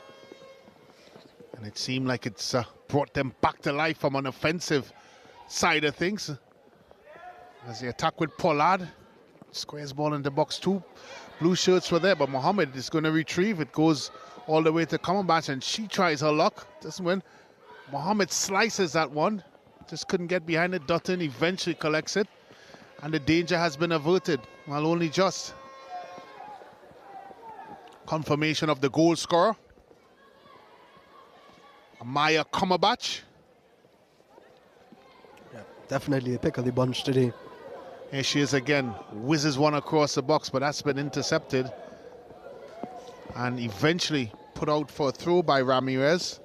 A: And it seemed like it's brought them back to life from an offensive side of things. As the attack with Pollard, squares ball into box 2. Blue shirts were there, but Mohammed is going to retrieve. It goes all the way to Cumberbatch, and she tries her luck. Doesn't win. Mohammed slices that one. Just couldn't get behind it. Dutton eventually collects it. And the danger has been averted. Well, only just. Confirmation of the goal scorer. Amaya Cumberbatch.
C: Yeah, definitely a pick of the bunch today.
A: Here she is again. Whizzes one across the box, but that's been intercepted. And eventually put out for a throw by Ramirez.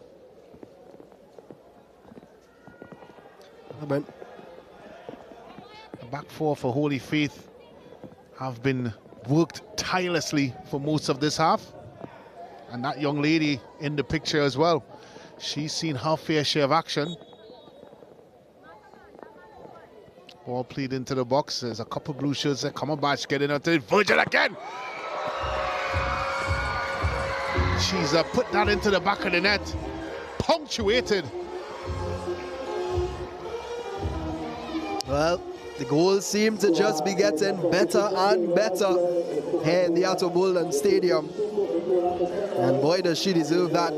A: The back four for Holy Faith have been worked tirelessly for most of this half. And that young lady in the picture as well. She's seen her fair share of action. Ball played into the box. There's a couple blue shirts there. Cumberbatch getting onto it. Virgil again. She's put that into the back of the net. Punctuated.
C: Well, the goals seem to just be getting better and better here in the Atto Boldon Stadium. And boy, does she deserve that.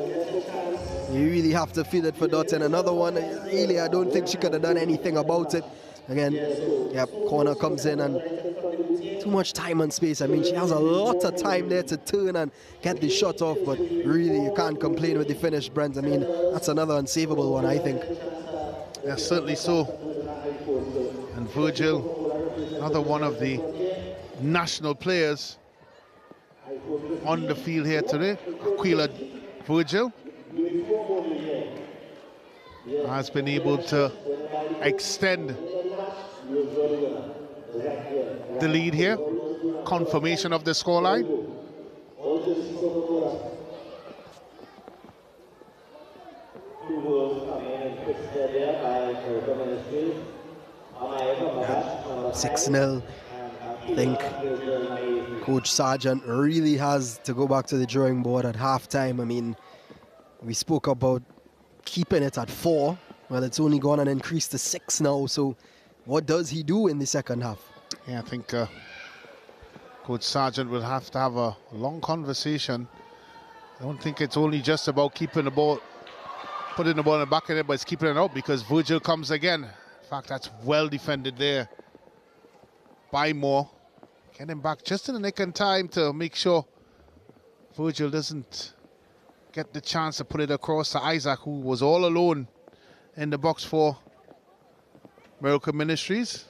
C: You really have to feel it for Dutton. Another one, really, I don't think she could have done anything about it. Again, yep, corner comes in and too much time and space. I mean, she has a lot of time there to turn and get the shot off, but really, you can't complain with the finish, Brent. I mean, that's another unsavable one, I think.
A: Yeah, certainly so. And Virgil, another one of the national players on the field here today. Aquila Virgil has been able to extend the lead here. Confirmation of the scoreline.
C: Yeah, 6-0. I think Coach Sargent really has to go back to the drawing board at halftime. I mean, we spoke about keeping it at 4. Well, it's only gone and increased to 6 now. So what does he do in the second half?
A: Yeah, I think Coach Sargent will have to have a long conversation. I don't think it's only just about keeping the ball, putting the ball in the back of it, but it's keeping it out because Virgil comes again. In fact, that's well defended there by Moore. Getting back just in the nick of time to make sure Virgil doesn't get the chance to put it across to Isaac, who was all alone in the box for Miracle Ministries.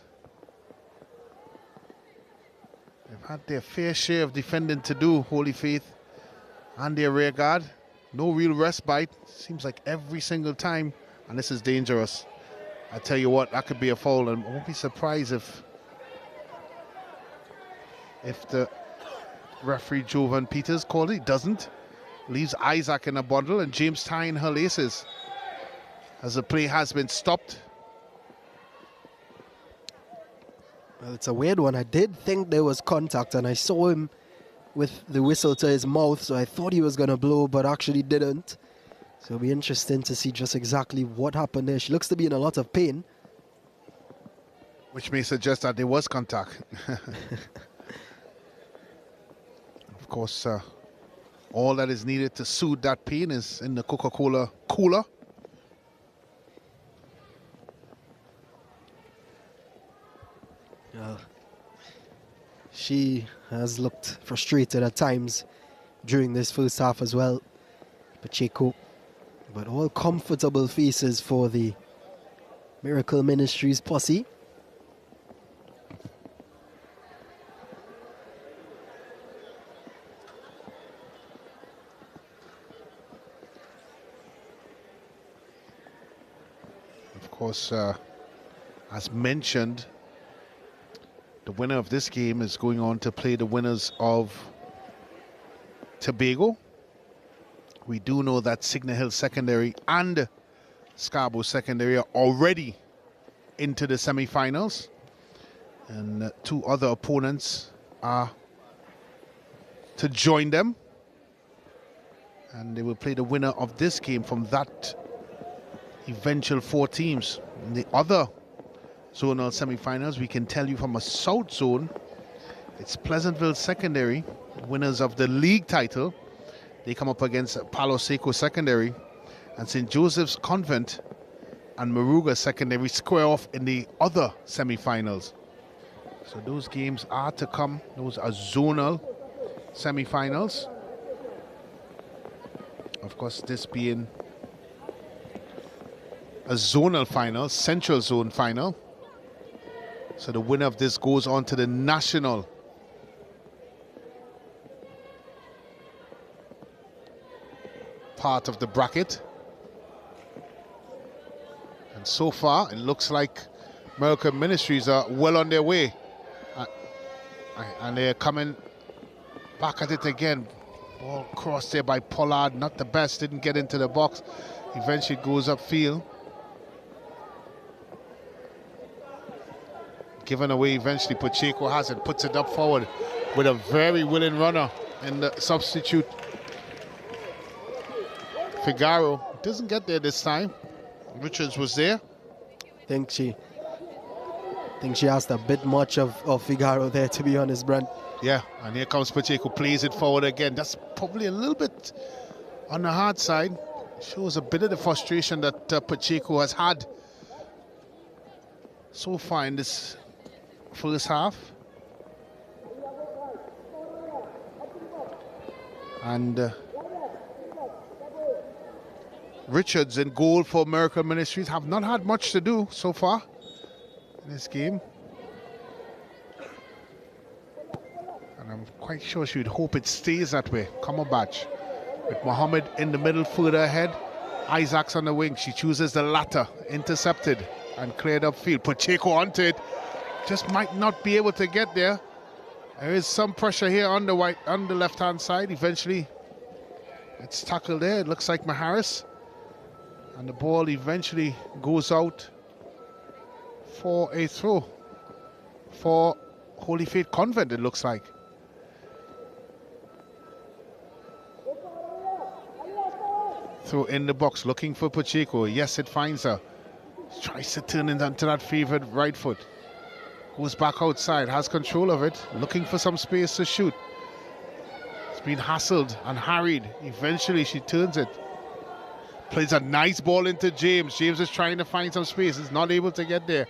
A: They've had their fair share of defending to do, Holy Faith and their rear guard. No real respite. Seems like every single time, and this is dangerous. I tell you what, that could be a foul, and I won't be surprised if the referee Jovan Peters called it. He doesn't. Leaves Isaac in a bundle and James tying her laces as the play has been stopped.
C: Well, it's a weird one. I did think there was contact, and I saw him with the whistle to his mouth, so I thought he was going to blow, but actually didn't. So it'll be interesting to see just exactly what happened there. She looks to be in a lot of pain.
A: Which may suggest that there was contact. Of course, all that is needed to soothe that pain is in the Coca-Cola cooler.
C: She has looked frustrated at times during this first half as well. Pacheco, but all comfortable faces for the Miracle Ministries posse.
A: Of course, as mentioned, the winner of this game is going on to play the winners of Tobago. We do know that Signal Hill Secondary and Scarborough Secondary are already into the semi-finals, and two other opponents are to join them, and they will play the winner of this game from that eventual 4 teams. In the other zonal semi-finals, we can tell you from a South Zone, it's Pleasantville Secondary, winners of the league title. They come up against Palo Seco Secondary, and St. Joseph's Convent and Moruga Secondary square off in the other semi-finals. So those games are to come. Those are zonal semi-finals. Of course, this being a zonal final, Central Zone final. So the winner of this goes on to the national part of the bracket. And so far, it looks like Miracle Ministries are well on their way. And they're coming back at it again. Ball crossed there by Pollard, not the best, didn't get into the box. Eventually goes upfield. Given away eventually, Pacheco has it, puts it up forward with a very willing runner in the substitute. Figaro doesn't get there this time. Richards was there.
C: I think she asked a bit much of Figaro there, to be honest, Brent.
A: Yeah, and here comes Pacheco, plays it forward again. That's probably a little bit on the hard side. Shows a bit of the frustration that Pacheco has had so far in this first half. And Richards in goal for Miracle Ministries have not had much to do so far in this game. And I'm quite sure she would hope it stays that way. Cumberbatch with Mohammed in the middle, further ahead. Isaacs on the wing. She chooses the latter, intercepted and cleared upfield. Pacheco onto it. Just might not be able to get there. There is some pressure here on the left-hand side. Eventually, it's tackled there. It looks like Maharis. And the ball eventually goes out for a throw for Holy Faith Convent, it looks like. Throw in the box, looking for Pacheco. Yes, it finds her. Tries to turn it onto that favored right foot. Goes back outside, has control of it, looking for some space to shoot. It's been hassled and harried. Eventually she turns it. Plays a nice ball into James. James is trying to find some space. He's not able to get there.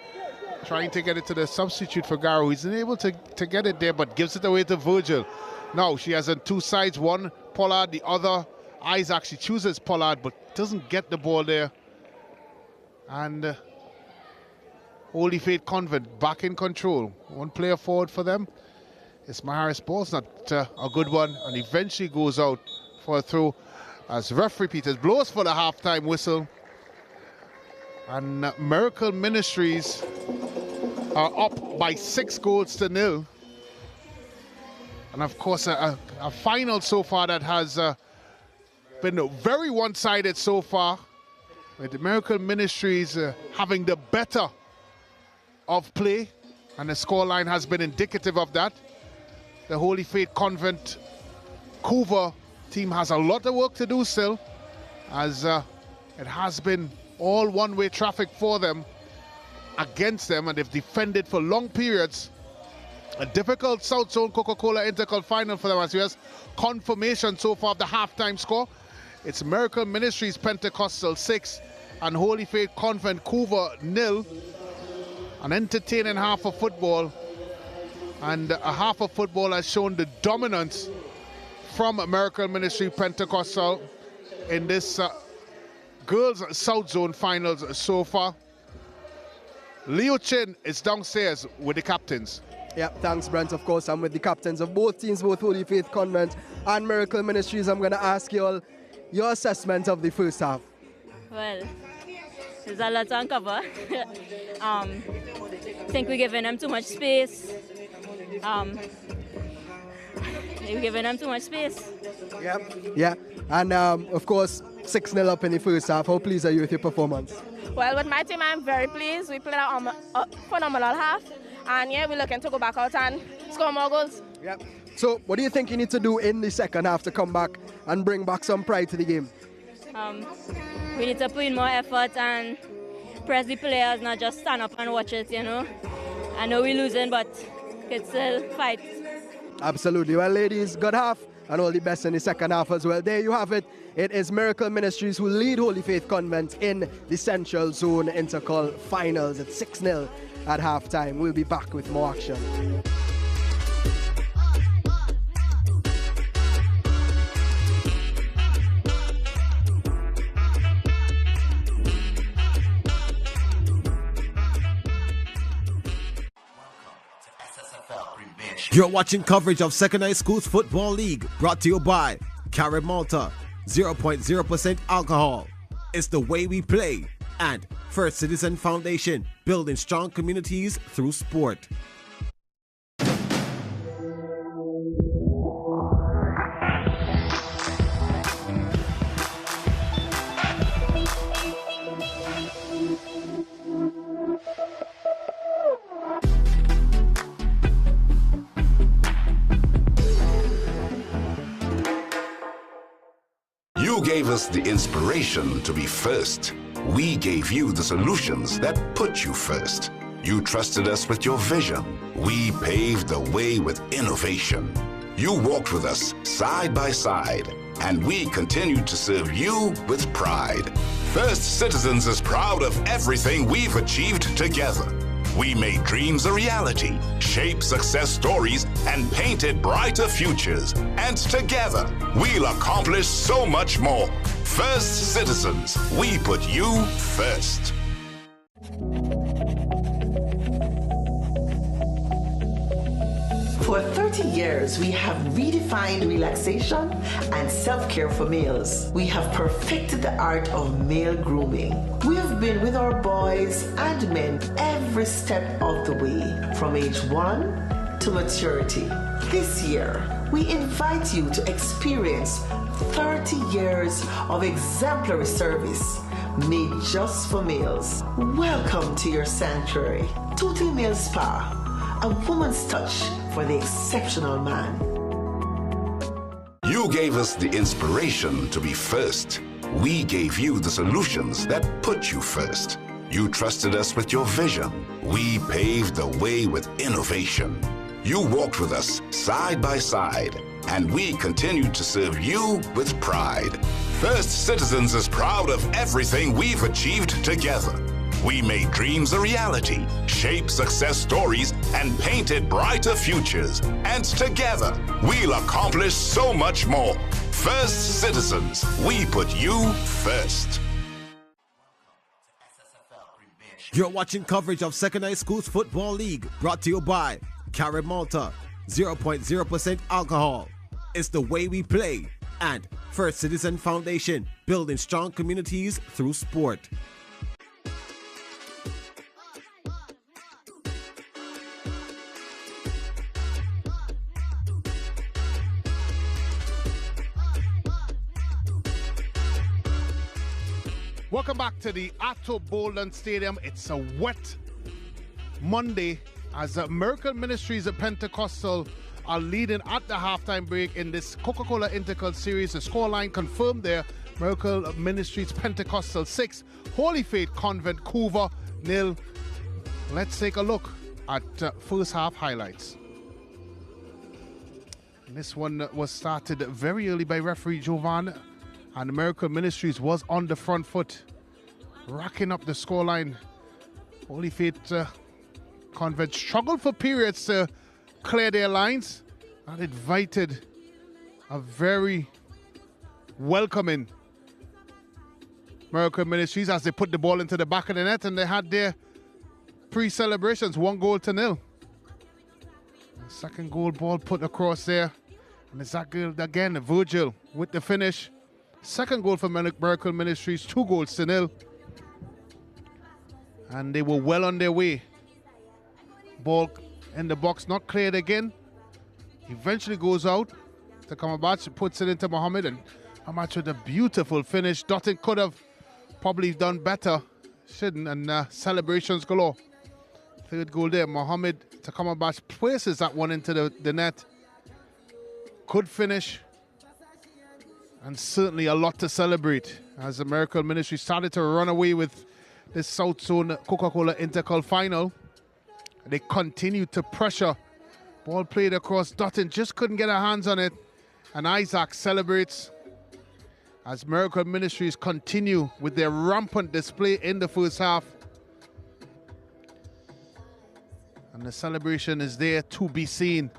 A: Trying to get it to the substitute for Garo. He's unable to get it there, but gives it away to Virgil. Now she has on two sides. One Pollard, the other Isaac. She chooses Pollard, but doesn't get the ball there. And Holy Faith Convent back in control. One player forward for them. It's Maharis ball's not a good one, and eventually goes out for a throw as referee Peters blows for the halftime whistle. And Miracle Ministries are up by 6-0. And of course, a final so far that has been very one-sided so far, with the Miracle Ministries having the better of play, and the scoreline has been indicative of that. The Holy Faith Convent Couva team has a lot of work to do still, as it has been all one-way traffic for them against them, and they've defended for long periods. A difficult South Zone Coca-Cola Intercol final for them, as well as confirmation so far of the halftime score. It's Miracle Ministries Pentecostal 6 and Holy Faith Convent Couva 0. An entertaining half of football And a half of football has shown the dominance from Miracle Ministry Pentecostal in this girls South Zone finals so far. Leo Chin is downstairs with the captains.
C: Yeah, thanks, Brent. Of course, I'm with the captains of both teams, both Holy Faith Convent and Miracle Ministries. I'm going to ask you all your assessment of the first half.
J: Well, there's a lot to uncover. I think we're giving them too much space. We're giving them too much space.
C: Yeah. And of course, 6-0 up in the first half. How pleased are you with your performance?
K: Well, with my team, I'm very pleased. We played a phenomenal half. And yeah, we're looking to go back out and score more goals.
C: Yeah. So what do you think you need to do in the second half to come back and bring back some pride to the game?
J: We need to put in more effort and press the players, not just stand up and watch it, you know. I know we're losing, but it's still fight.
C: Absolutely. Well, ladies, good half and all the best in the second half as well. There you have it. It is Miracle Ministries who lead Holy Faith Convent in the Central Zone Intercol Finals at 6-0 at halftime. We'll be back with more action.
F: You're watching coverage of Second High Schools Football League, brought to you by Carib Malta, 0.0% alcohol. It's the way we play. And First Citizen Foundation, building strong communities through sport.
H: You gave us the inspiration to be first. We gave you the solutions that put you first. You trusted us with your vision. We paved the way with innovation. You walked with us side by side, and we continued to serve you with pride. First Citizens is proud of everything we've achieved together. We made dreams a reality, shaped success stories, and painted brighter futures. And together, we'll accomplish so much more. First Citizens, we put you first.
L: For 30 years, we have redefined relaxation and self-care for males. We have perfected the art of male grooming. We have been with our boys and men every step of the way, from age 1 to maturity. This year, we invite you to experience 30 years of exemplary service made just for males. Welcome to your sanctuary, Total Male Spa, a woman's touch for the exceptional man.
H: You gave us the inspiration to be first. We gave you the solutions that put you first. You trusted us with your vision. We paved the way with innovation. You walked with us side by side, and we continued to serve you with pride. First Citizens is proud of everything we've achieved together. We made dreams a reality, shaped success stories, and painted brighter futures. And together, we'll accomplish so much more. First Citizens, we put you first.
F: You're watching coverage of Second High Schools Football League, brought to you by Carib Malta, 0.0% alcohol. It's the way we play. And First Citizen Foundation, building strong communities through sport.
A: Welcome back to the Atto Boldon Stadium. It's a wet Monday as Miracle Ministries of Pentecostal are leading at the halftime break in this Coca-Cola Intercal Series. The scoreline confirmed there. Miracle Ministries Pentecostal 6, Holy Faith Convent Couva 0. Let's take a look at first half highlights. This one was started very early by referee Jovan, and Miracle Ministries was on the front foot, racking up the scoreline. Holy Faith Convent struggled for periods to clear their lines. That invited a very welcoming Miracle Ministries as they put the ball into the back of the net, and they had their pre-celebrations, 1-0. The second goal ball put across there. And it's that goal again, Virgil with the finish. Second goal for Miracle Ministries, 2-0. And they were well on their way. Ball in the box, not cleared again. Eventually goes out to Kamabach, puts it into Mohammed, and Mohammed with a beautiful finish. Dottin could have probably done better, shouldn't, and celebrations galore. Third goal there, Mohammed to Kamabach places that one into the net. Good finish, and certainly a lot to celebrate as the Miracle Ministry started to run away with this South Zone Coca-Cola Intercol final. They continued to pressure. Ball played across. Dutton just couldn't get her hands on it. And Isaac celebrates as Miracle Ministries continue with their rampant display in the first half. And the celebration is there to be seen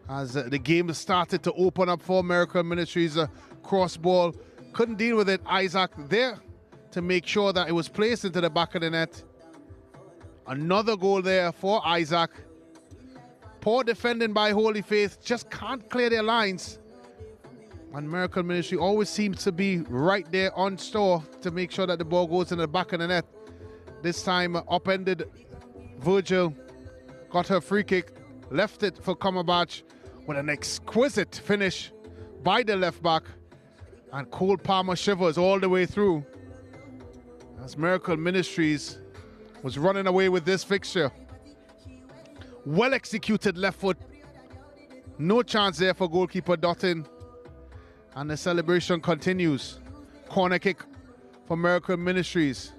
A: as the game started to open up for Miracle Ministries. Cross ball, couldn't deal with it. Isaac there to make sure that it was placed into the back of the net. Another goal there for Isaac. Poor defending by Holy Faith, just can't clear their lines. And Miracle Ministry always seems to be right there on store to make sure that the ball goes in the back of the net. This time upended Virgil, got her free kick, left it for Kamabach with an exquisite finish by the left back. And Cole Palmer shivers all the way through as Miracle Ministries was running away with this fixture. Well executed left foot. No chance there for goalkeeper Dottin. And the celebration continues. Corner kick for Miracle Ministries.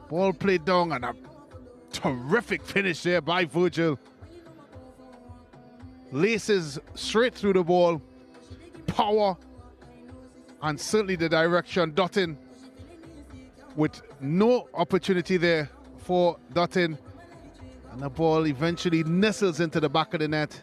A: Ball played down and a terrific finish there by Virgil. Laces straight through the ball. Power and certainly the direction. Dottin with no opportunity there for Dottin. And the ball eventually nestles into the back of the net.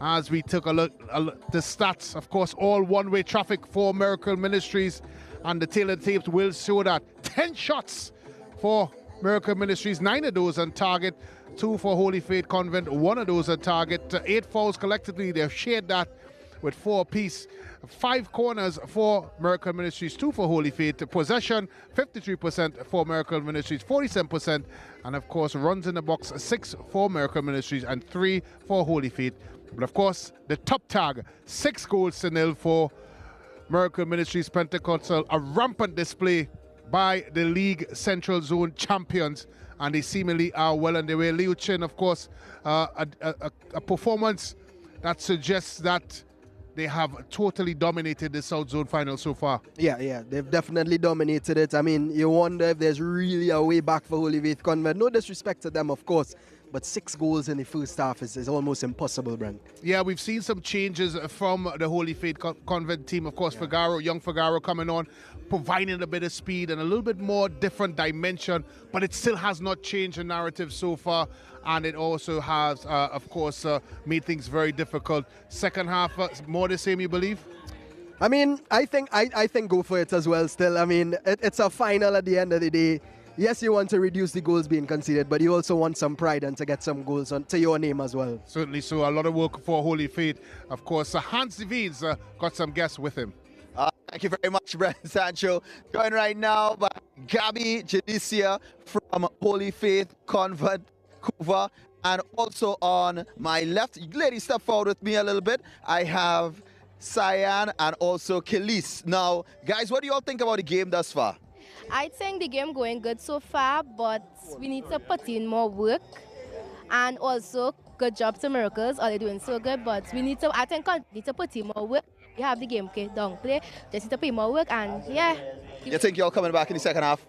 A: As we took a look at the stats, of course, all one-way traffic for Miracle Ministries. And the tailored tapes will show that 10 shots for Miracle Ministries, 9 of those on target, 2 for Holy Faith Convent, 1 of those on target, 8 fouls collectively. They've shared that with 4 apiece. 5 corners for Miracle Ministries, 2 for Holy Faith. Possession, 53% for Miracle Ministries, 47%. And of course, runs in the box, 6 for Miracle Ministries and 3 for Holy Faith. But of course, the top tag, 6-0 for Miracle Ministries Pentecostal. A rampant display by the League Central Zone champions. And they seemingly are well on their way. Liu Chin, of course, a performance that suggests that they have totally dominated the South Zone final so far.
C: Yeah, they've definitely dominated it. I mean, you wonder if there's really a way back for Holy Faith Convent. No disrespect to them, of course, but 6 goals in the first half is almost impossible, Brent.
A: Yeah, we've seen some changes from the Holy Faith Convent team. Of course, Figaro, young Figaro coming on, providing a bit of speed and a little bit more different dimension, but it still has not changed the narrative so far. And it also has, of course, made things very difficult. Second half, more the same, you believe?
C: I mean, I think go for it as well still. I mean, it's a final at the end of the day. Yes, you want to reduce the goals being conceded, but you also want some pride and to get some goals to your name as well.
A: Certainly so. A lot of work for Holy Faith. Of course, Hans Devines got some guests with him.
B: Thank you very much, Brent Sancho. Joined right now by Gabby Janicia from Holy Faith Convent, Cuba. And also on my left, ladies, step forward with me a little bit. I have Cyan and also Khalees. Now, guys, what do you all think about the game thus far?
K: I think the game going good so far, but we need to put in more work. And also, good job to Miracles. All they're doing so good, but we need to, I think, need to put in more work. We have the game, okay, don't play. Just need to put in more work, and yeah.
B: You think you're coming back in the second half?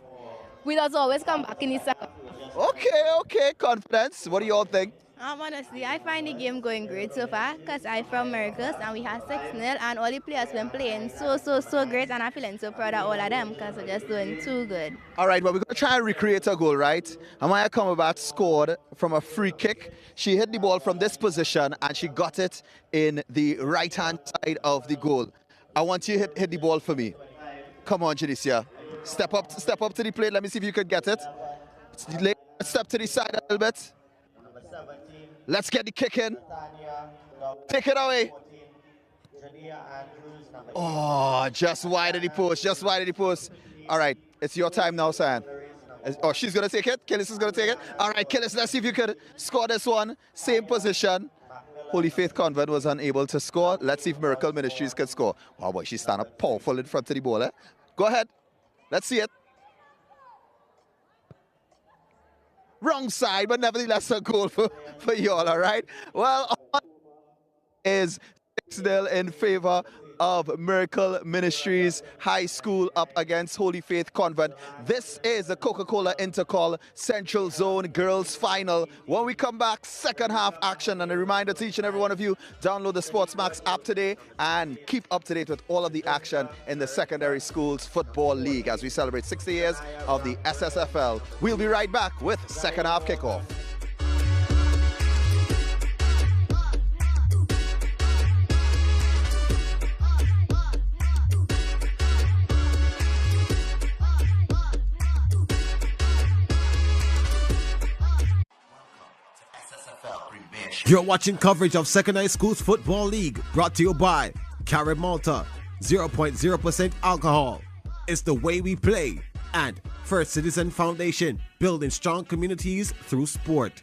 K: We does always come back in the second.
B: Okay, confidence. What do you all think?
K: Honestly, I find the game going great so far because I'm from Miracles and we have 6-0 and all the players been playing so great and I'm feeling so proud of all of them because they're just doing too good.
B: All right, well, we're going to try and recreate a goal, right? Amaya Combat scored from a free kick. She hit the ball from this position and she got it in the right-hand side of the goal. I want you to hit the ball for me. Come on, Janicia. Step up to the plate. Let me see if you could get it. Step to the side a little bit. Let's get the kick in. Take it away. Oh, just wide of the post, All right, it's your time now, Cyan. Oh, she's going to take it? Killis is going to take it? All right, Killis, let's see if you could score this one. Same position. Holy Faith Convent was unable to score. Let's see if Miracle Ministries can score. Wow, boy, she's standing up powerful in front of the ball, eh? Go ahead. Let's see it. Wrong side, but nevertheless a goal for y'all, all right? Well, is 6-0 in favor of Miracle Ministries High School up against Holy Faith Convent. This is the Coca-Cola Intercol Central Zone Girls Final. When we come back, second half action. And a reminder to each and every one of you, download the SportsMax app today and keep up to date with all of the action in the Secondary Schools Football League as we celebrate 60 years of the SSFL. We'll be right back with second half kickoff.
F: You're watching coverage of Secondary Schools Football League, brought to you by Carib Malta, 0.0% alcohol. It's the way we play. And First Citizen Foundation, building strong communities through sport.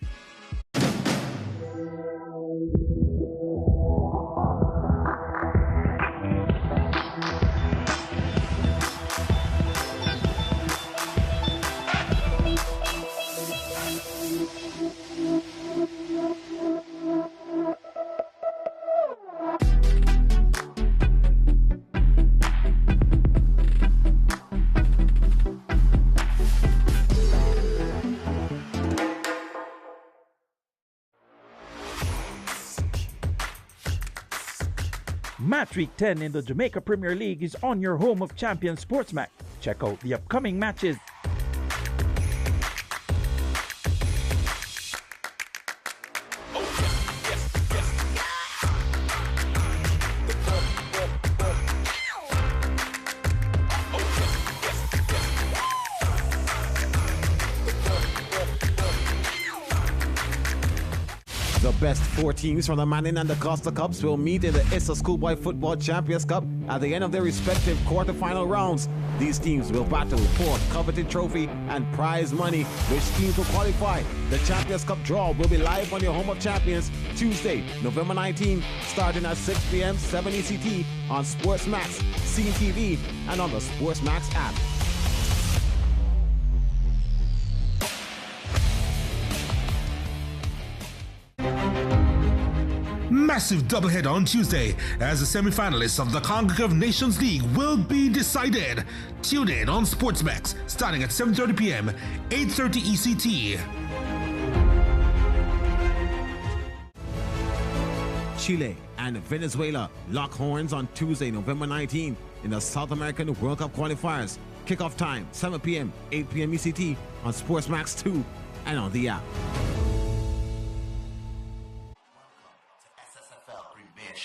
I: Match Week 10 in the Jamaica Premier League is on your home of champion SportsMax. Check out the upcoming matches.
F: The best 4 teams from the Manning and the Costa Cups will meet in the ISA Schoolboy Football Champions Cup at the end of their respective quarterfinal rounds. These teams will battle for coveted trophy and prize money. Which teams will qualify? The Champions Cup draw will be live on your home of champions Tuesday, November 19, starting at 6 p.m. 7 ECT on SportsMax, CTV, and on the SportsMax app.
M: Massive doubleheader on Tuesday as the semi-finalists of the CONCACAF Nations League will be decided. Tune in on SportsMax starting at 7:30 p.m., 8:30 ECT.
F: Chile and Venezuela lock horns on Tuesday, November 19 in the South American World Cup qualifiers. Kickoff time, 7 p.m., 8 p.m. ECT on SportsMax 2 and on the app.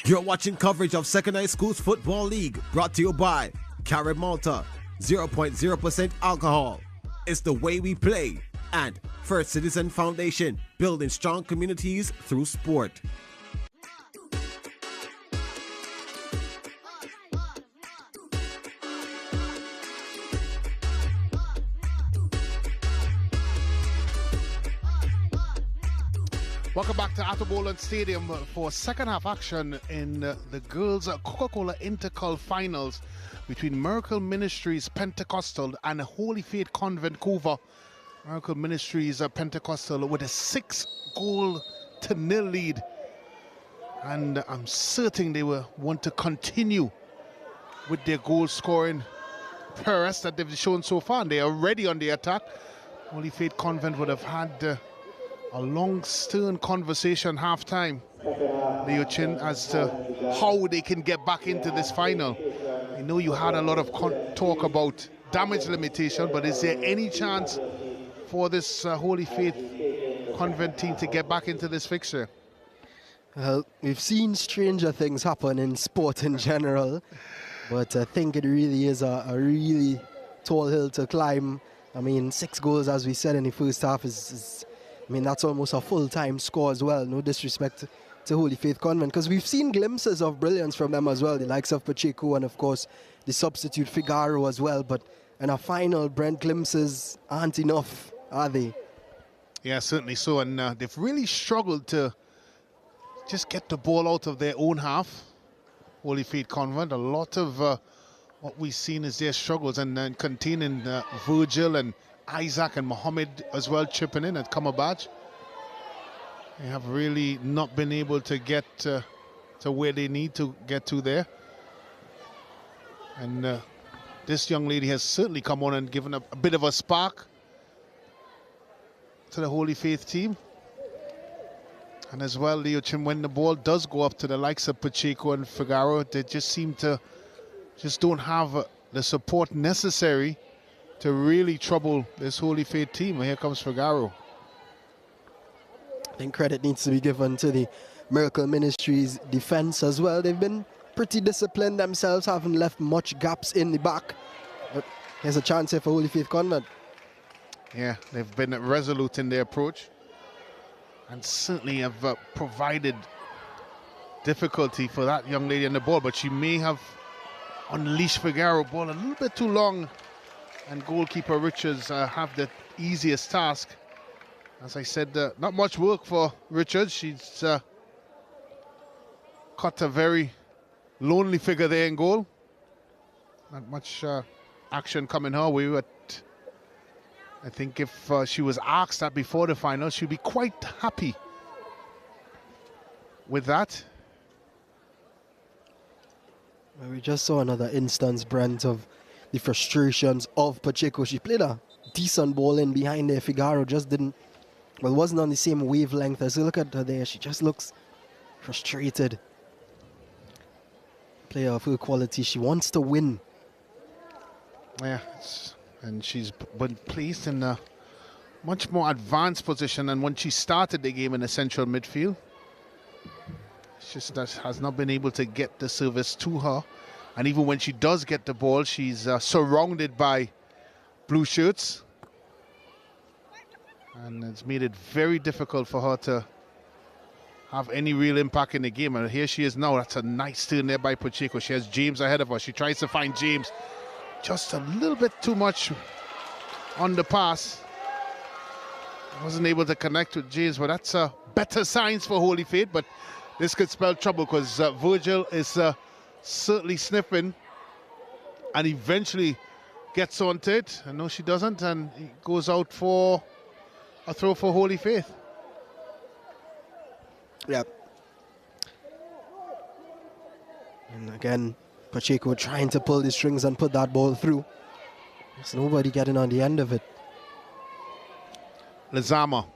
F: You're watching coverage of Secondary Schools Football League, brought to you by Carib Malta, 0.0% alcohol. It's the way we play. And First Citizen Foundation, building strong communities through sport.
A: Welcome back to Attobolan Stadium for second half action in the girls' Coca-Cola Intercol finals between Miracle Ministries Pentecostal and Holy Faith Convent Couva. Miracle Ministries Pentecostal with a 6-0 lead, and I'm certain they will want to continue with their goal scoring prowess that they've shown so far, and they are ready on the attack. Holy Faith Convent would have had a long, stern conversation half-time, Leo Chin, as to how they can get back into this final. I know you had a lot of talk about damage limitation, but is there any chance for this Holy Faith Convent team to get back into this fixture?
C: Well, we've seen stranger things happen in sport in general, but I think it really is a really tall hill to climb. I mean, 6 goals, as we said in the first half, I mean, that's almost a full-time score as well. No disrespect to Holy Faith Convent, because we've seen glimpses of brilliance from them as well, the likes of Pacheco and, of course, the substitute Figaro as well. But in a final, Brent, glimpses aren't enough, are they?
A: Yeah, certainly so. And they've really struggled to just get the ball out of their own half, Holy Faith Convent. A lot of what we've seen is their struggles, and containing Virgil and Isaac and Mohammed as well chipping in at Kamabaj. They have really not been able to get to where they need to get to there. And this young lady has certainly come on and given a bit of a spark to the Holy Faith team. And as well, Leo Chin, when the ball does go up to the likes of Pacheco and Figaro, they just seem to don't have the support necessary to really trouble this Holy Faith team. Here comes Figaro.
C: I think credit needs to be given to the Miracle Ministries defense as well. They've been pretty disciplined themselves, haven't left much gaps in the back. But here's a chance here for Holy Faith Convent.
A: Yeah, they've been resolute in their approach and certainly have provided difficulty for that young lady on the ball, but she may have unleashed Figaro ball a little bit too long, and goalkeeper Richards have the easiest task. As I said, not much work for Richards. She's caught a very lonely figure there in goal. Not much action coming her way, but I think if she was asked that before the final, she'd be quite happy with that.
C: Well, we just saw another instance, Brent, of the frustrations of Pacheco. She played a decent ball in behind there. Figaro just wasn't on the same wavelength. As you look at her there, she just looks frustrated. Player of her quality, she wants to win.
A: Yeah, and she's been placed in a much more advanced position than when she started the game in the central midfield. It's just that has not been able to get the service to her. And even when she does get the ball, she's surrounded by blue shirts. And it's made it very difficult for her to have any real impact in the game. And here she is now. That's a nice turn there by Pacheco. She has James ahead of her. She tries to find James. Just a little bit too much on the pass. Wasn't able to connect with James, but that's better signs for Holy Faith. But this could spell trouble, because Virgil is certainly sniffing and eventually gets onto it. I know she doesn't, and he goes out for a throw for Holy Faith.
C: Yeah. And again, Pacheco trying to pull the strings and put that ball through. There's nobody getting on the end of it.
A: Lazama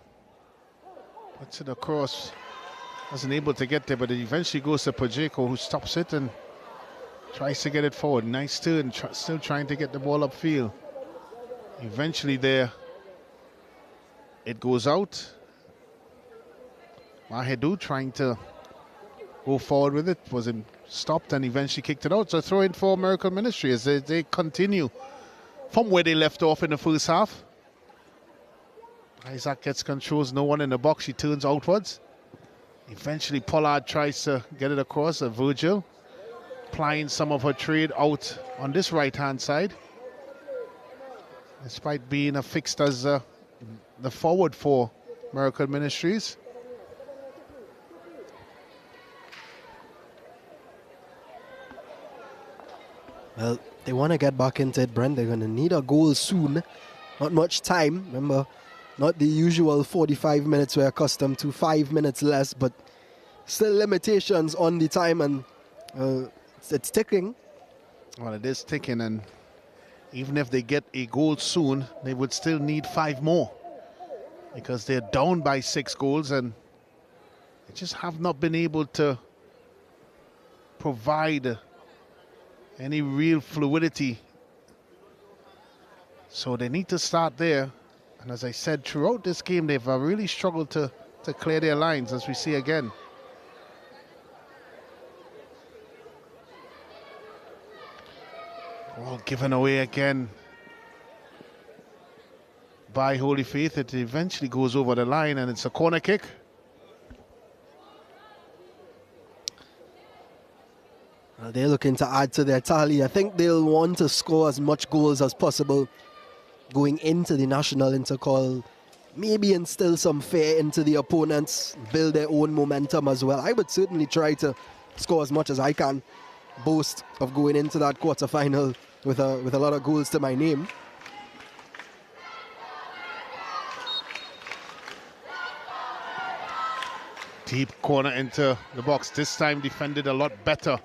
A: puts it across. Wasn't able to get there, but it eventually goes to Pacheco, who stops it and tries to get it forward. Nice turn, still trying to get the ball upfield. Eventually there, it goes out. Mahedu trying to go forward with it, wasn't stopped, and eventually kicked it out. So throw in for Miracle Ministry as they continue from where they left off in the first half. Isaac gets controls, no one in the box, she turns outwards. Eventually Pollard tries to get it across. Virgil applying some of her trade out on this right-hand side, despite being affixed as the forward for Miracle Ministries.
C: Well, they want to get back into it, Brent. They're going to need a goal soon. Not much time. Remember, not the usual 45 minutes we're accustomed to, 5 minutes less, but still limitations on the time, and it's ticking.
A: Well, it is ticking, and even if they get a goal soon, they would still need 5 more. because they're down by 6 goals and they just have not been able to provide any real fluidity. So they need to start there. And as I said, throughout this game, they've really struggled to clear their lines, as we see again. All given away again by Holy Faith. It eventually goes over the line and it's a corner kick.
C: They're looking to add to their tally. I think they'll want to score as much goals as possible going into the national intercall. Maybe instill some fear into the opponents, build their own momentum as well. I would certainly try to score as much as I can, boast of going into that quarterfinal with a lot of goals to my name.
A: Deep corner into the box. This time defended a lot better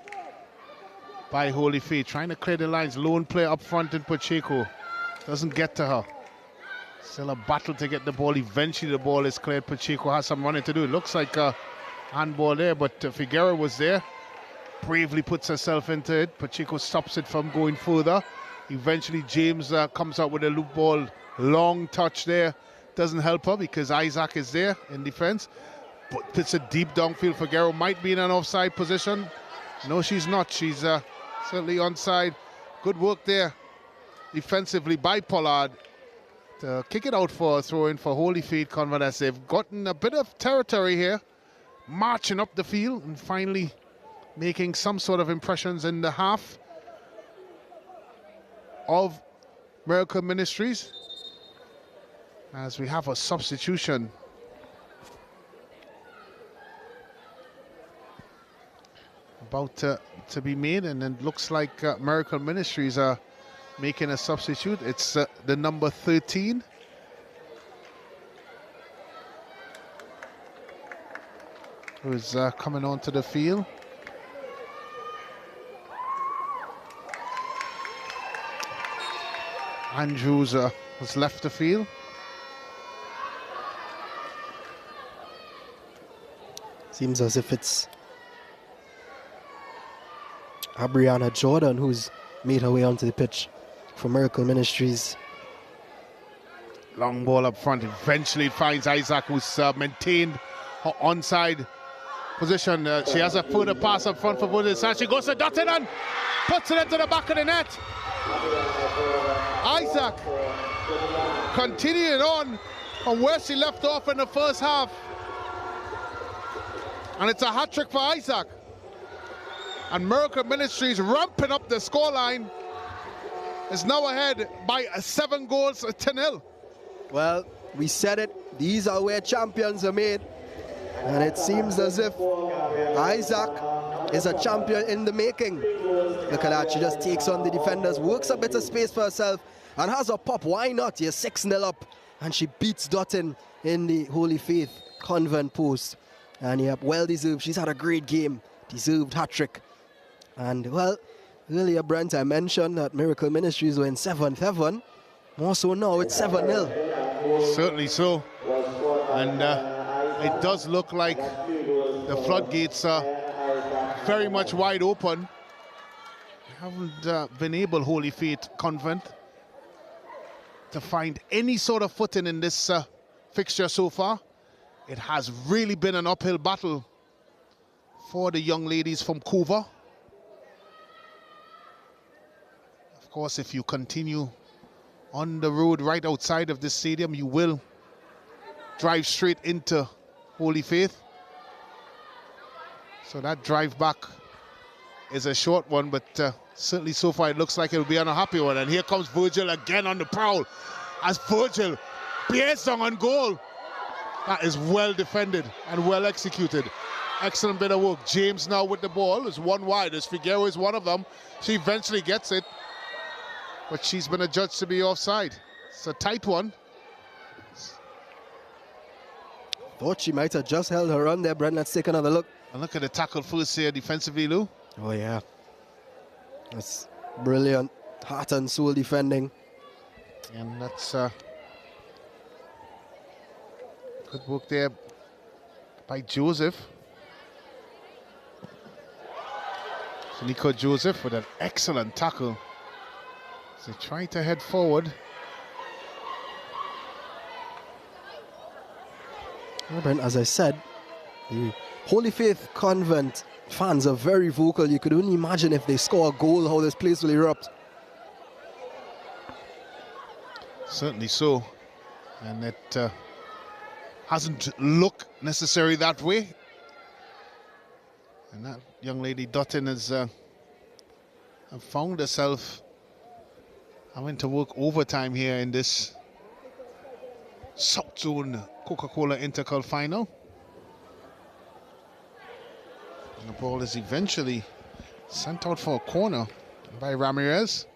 A: by Holy Faith. Trying to clear the lines. Lone player up front in Pacheco. Doesn't get to her. Still a battle to get the ball. Eventually the ball is cleared. Pacheco has some running to do. It looks like a handball there, but Figueroa was there. Bravely puts herself into it. Pacheco stops it from going further. Eventually James comes out with a loop ball. Long touch there. Doesn't help her because Isaac is there in defense. But puts it deep downfield. Figueroa might be in an offside position. No, she's not. She's certainly onside. Good work there defensively by Pollard to kick it out for a throw-in for Holy Faith Convent, as they've gotten a bit of territory here, marching up the field and finally making some sort of impressions in the half of Miracle Ministries, as we have a substitution. About to be made, and it looks like Miracle Ministries are making a substitute. It's the number 13. Who's coming onto the field. Andrews has left the field.
C: Seems as if it's Abriana Jordan who's made her way onto the pitch for Miracle Ministries.
A: Long ball up front. Eventually it finds Isaac, who's maintained her onside position. She has a further pass up front for Buddha. She goes to Dutton and puts it into the back of the net. Isaac continuing on from where she left off in the first half. And it's a hat-trick for Isaac. And Miracle Ministries ramping up the scoreline, is now ahead by 7 goals to 0.
C: Well, we said it. These are where champions are made. And it seems as if Isaac is a champion in the making. Look at that. She just takes on the defenders, works a bit of space for herself, and has a pop. Why not? You're 6-0 up. And she beats Dutton in the Holy Faith Convent post. And yeah, well deserved. She's had a great game. Deserved hat-trick. And well, earlier, Brent, I mentioned that Miracle Ministries were in 7th heaven. More so now, it's 7-0.
A: Certainly so. And it does look like the floodgates are very much wide open. Haven't been able, Holy Faith Convent, to find any sort of footing in this fixture so far. It has really been an uphill battle for the young ladies from Couva. Of course, if you continue on the road right outside of this stadium, you will drive straight into Holy Faith. So that drive back is a short one, but certainly so far it looks like it will be an unhappy one. And here comes Virgil again on the prowl, as Virgil bears down on goal. That is well defended and well executed. Excellent bit of work. James now with the ball is one wide, as Figueroa is one of them. She eventually gets it, but she's been adjudged to be offside. It's a tight one.
C: Thought she might have just held her run there, Brent. Let's take another look.
A: And look at the tackle first here defensively, Lou.
C: Oh, yeah. That's brilliant. Heart and soul defending.
A: And that's Good work there by Joseph. So Nico Joseph with an excellent tackle. So trying to head forward.
C: Well, Brent, as I said, the Holy Faith Convent fans are very vocal. You could only imagine if they score a goal, how this place will erupt.
A: Certainly so. And it hasn't looked necessary that way. And that young lady Dutton has found herself having to work overtime here in this South Zone Coca-Cola Intercal final. And the ball is eventually sent out for a corner by Ramirez.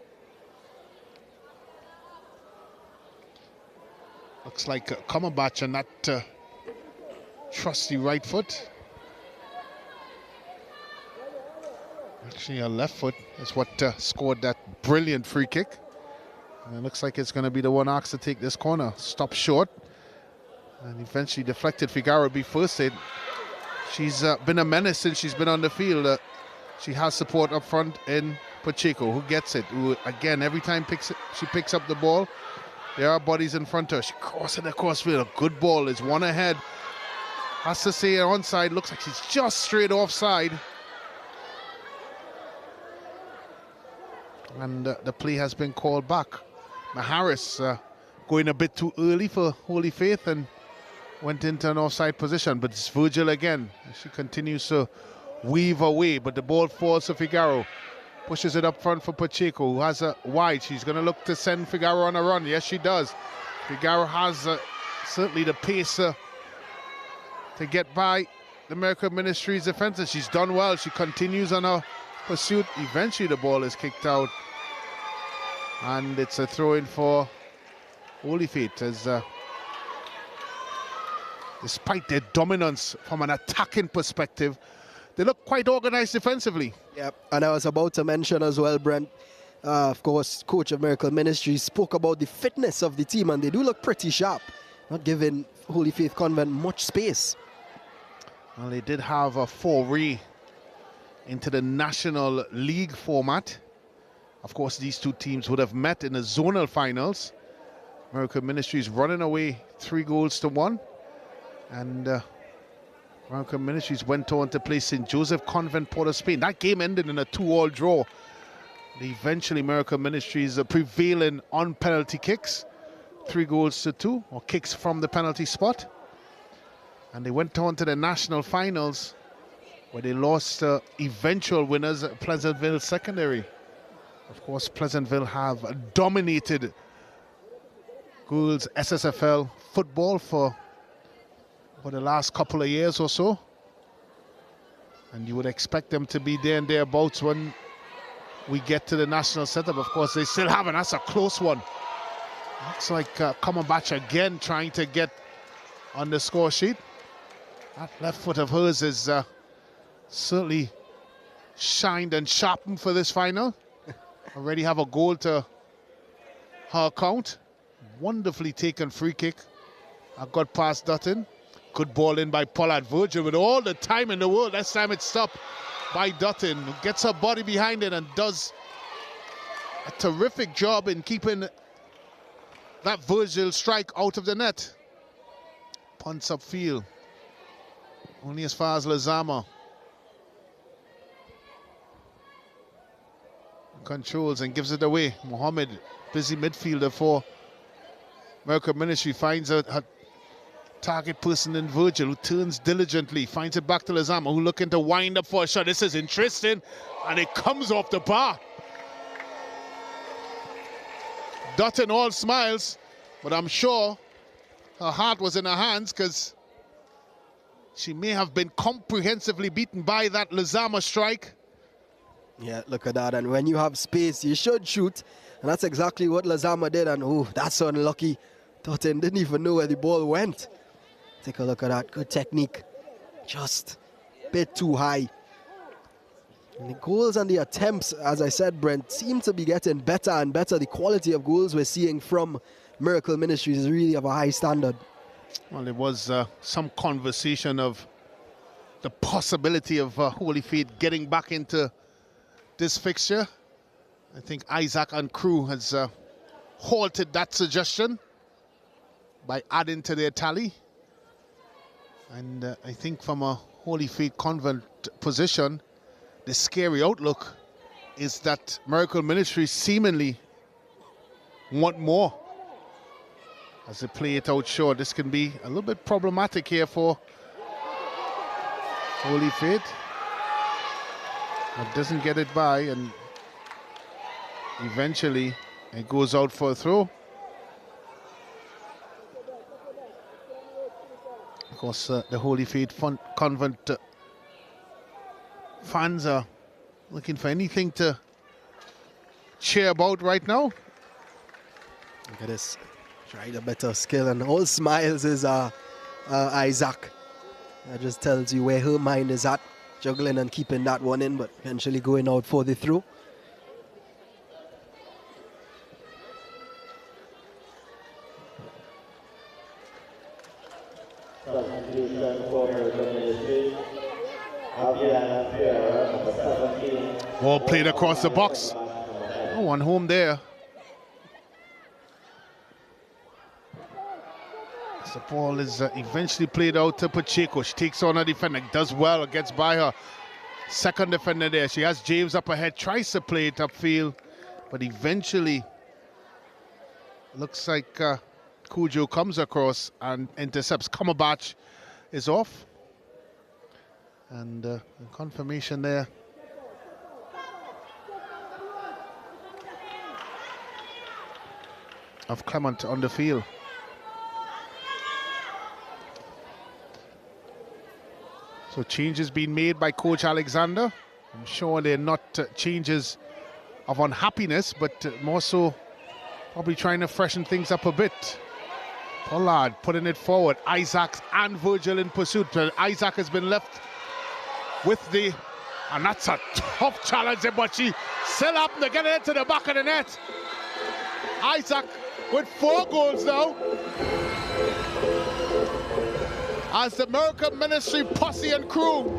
A: Looks like Combach and that trusty right foot. Actually, a left foot is what scored that brilliant free kick. And it looks like it's going to be the one asked to take this corner. Stop short. And eventually deflected. Figueroa be first aid. She's been a menace since she's been on the field. She has support up front in Pacheco, who gets it. Who, again, every time she picks up the ball, there are bodies in front of her. She crosses the crossfield. A good ball. Is one ahead. Has to say onside. Looks like she's just straight offside. And the play has been called back. Maharis going a bit too early for Holy Faith and went into an offside position. But it's Virgil again. She continues to weave away, but the ball falls to Figueroa. Pushes it up front for Pacheco, who has a wide. She's going to look to send Figueroa on a run. Yes, she does. Figueroa has certainly the pace to get by the Miracle Ministries defense. She's done well. She continues on her pursuit. Eventually the ball is kicked out. And it's a throw-in for Holy Faith, as despite their dominance from an attacking perspective, they look quite organized defensively.
C: Yep, and I was about to mention as well, Brent, of course, coach of Miracle Ministries spoke about the fitness of the team, and they do look pretty sharp, not giving Holy Faith Convent much space.
A: Well, they did have a foray into the National League format. Of course, these two teams would have met in the zonal finals. Miracle Ministries running away 3-1. And Miracle Ministries went on to play St. Joseph Convent, Port of Spain. That game ended in a 2-2 draw. Eventually, Miracle Ministries prevailing on penalty kicks. 3-2, or kicks from the penalty spot. And they went on to the national finals, where they lost eventual winners, Pleasantville Secondary. Of course, Pleasantville have dominated girls SSFL football for the last couple of years or so. And you would expect them to be there and thereabouts when we get to the national setup. Of course, they still haven't. That's a close one. Looks like Combach again trying to get on the score sheet. That left foot of hers is certainly shined and sharpened for this final. Already have a goal to her account. Wonderfully taken free kick. I got past Dutton. Good ball in by Pollard. Virgil with all the time in the world. Last time it's stopped by Dutton, who gets her body behind it and does a terrific job in keeping that Virgil strike out of the net. Punts upfield. Only as far as Lazama. Controls and gives it away. Mohammed, busy midfielder for Miracle Ministry, finds a target person in Virgil, who turns diligently, finds it back to Lazama, who looking to wind up for a shot. This is interesting, and it comes off the bar. Dutton all smiles, but I'm sure her heart was in her hands, because she may have been comprehensively beaten by that Lazama strike.
C: Yeah, look at that. And when you have space, you should shoot. And that's exactly what Lazama did. And oh, that's unlucky. Dutton didn't even know where the ball went. Take a look at that. Good technique. Just a bit too high. And the goals and the attempts, as I said, Brent, seem to be getting better and better. The quality of goals we're seeing from Miracle Ministries is really of a high standard.
A: Well, there was some conversation of the possibility of Holy Faith getting back into this fixture. I think Isaac and crew has halted that suggestion by adding to their tally. And I think from a Holy Faith Convent position, the scary outlook is that Miracle Ministries seemingly want more. As they play it out short, this can be a little bit problematic here for Holy Faith. But doesn't get it by, and eventually it goes out for a throw. Of course, the Holy Faith Convent fans are looking for anything to cheer about right now.
C: Look at this. Tried a better skill, and all smiles is Isaac. That just tells you where her mind is at, juggling and keeping that one in, but eventually going out for the throw.
A: Ball played across the box. Oh, one home there. The ball is eventually played out to Pacheco. She takes on a defender, does well, gets by her second defender there. She has James up ahead, tries to play it upfield, but eventually looks like Cujo comes across and intercepts. Kamabach is off. And confirmation there. Of Clement on the field. So changes being made by Coach Alexander. I'm sure they're not changes of unhappiness, but more so probably trying to freshen things up a bit. Pollard putting it forward. Isaac and Virgil in pursuit. Isaac has been left with the, and that's a tough challenge, but she still up to get it to the back of the net. Isaac with 4 goals now. As the Miracle Ministry posse and crew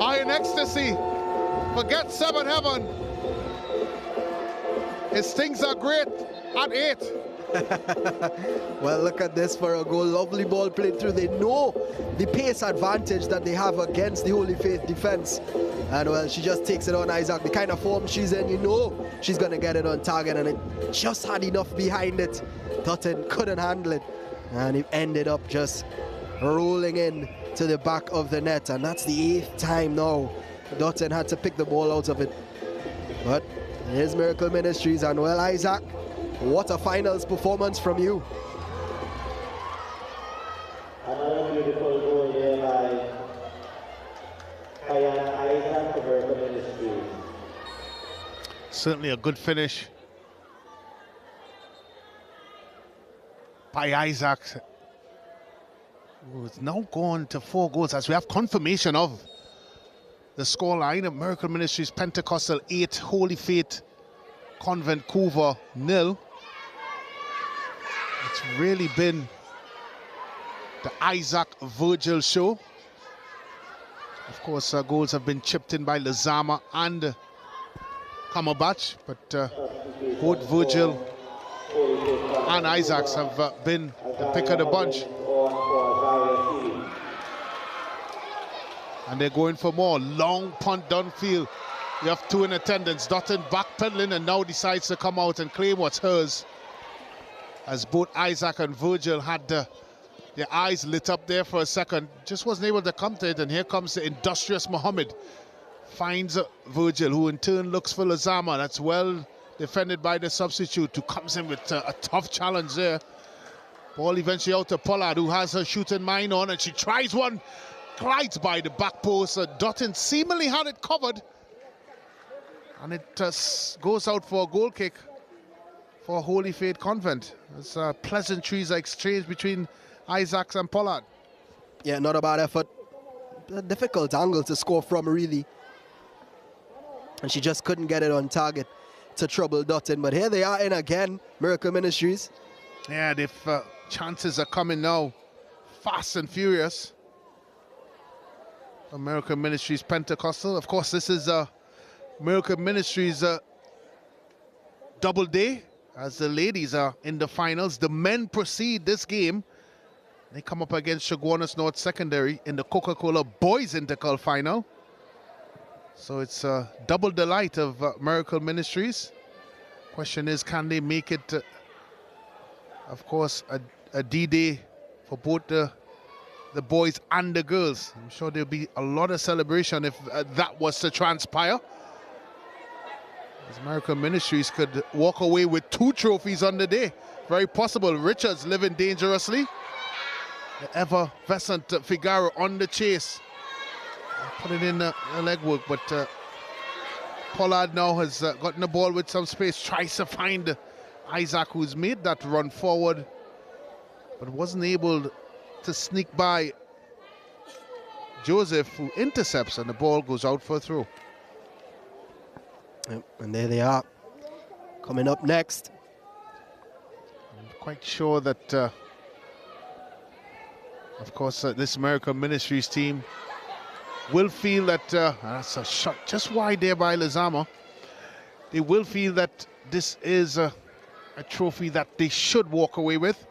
A: are in ecstasy. Forget 7 heaven. His things are great at 8.
C: Well, look at this for a goal. Lovely ball played through. They know the pace advantage that they have against the Holy Faith defense. And well, she just takes it on Isaac. The kind of form she's in, you know she's going to get it on target. And it just had enough behind it. Dutton couldn't handle it. And it ended up just rolling in to the back of the net, and that's the 8th time now Dutton had to pick the ball out of it. But here's Miracle Ministries, and well, Isaac, what a finals performance from you.
N: Another beautiful goal there by Isaac for Miracle Ministries.
A: Certainly a good finish by Isaac. It's now gone to 4 goals as we have confirmation of the scoreline of Miracle Ministries Pentecostal 8, Holy Faith Convent Couva 0. It's really been the Isaac Virgil show. Of course, goals have been chipped in by Lazama and Kamabach, but both Virgil and Isaacs have been the pick of the bunch. And they're going for more. Long punt downfield. You have 2 in attendance. Dutton backpedaling and now decides to come out and claim what's hers. As both Isaac and Virgil had their eyes lit up there for a second. Just wasn't able to come to it. And here comes the industrious Mohammed. Finds Virgil, who in turn looks for Lazama. That's well defended by the substitute, who comes in with a tough challenge there. Ball eventually out to Pollard, who has her shooting mind on, and she tries one. Glides by the back post. Dutton seemingly had it covered. And it goes out for a goal kick for Holy Faith Convent. It's pleasantries exchange between Isaacs and Pollard.
C: Yeah, not a bad effort. A difficult angle to score from, really. And she just couldn't get it on target to trouble Dutton. But here they are in again, Miracle Ministries.
A: Yeah, they've Chances are coming now, fast and furious. American Ministries Pentecostal. Of course, this is American Ministries double day, as the ladies are in the finals. The men proceed this game. They come up against Chaguanas North Secondary in the Coca-Cola Boys Intercal final. So it's a double delight of Miracle Ministries. Question is, can they make it, of course, a D-Day for both the boys and the girls? I'm sure there'll be a lot of celebration if that was to transpire. As Miracle Ministries could walk away with 2 trophies on the day. Very possible. Richards living dangerously. The effervescent Figaro on the chase. Put it in the legwork, but Pollard now has gotten the ball with some space. Tries to find Isaac, who's made that run forward, but wasn't able to sneak by Joseph, who intercepts, and the ball goes out for a throw.
C: Yep, and there they are. Coming up next.
A: I'm quite sure that, of course, this American Ministries team will feel that, that's a shot just wide there by Lizama. They will feel that this is a trophy that they should walk away with.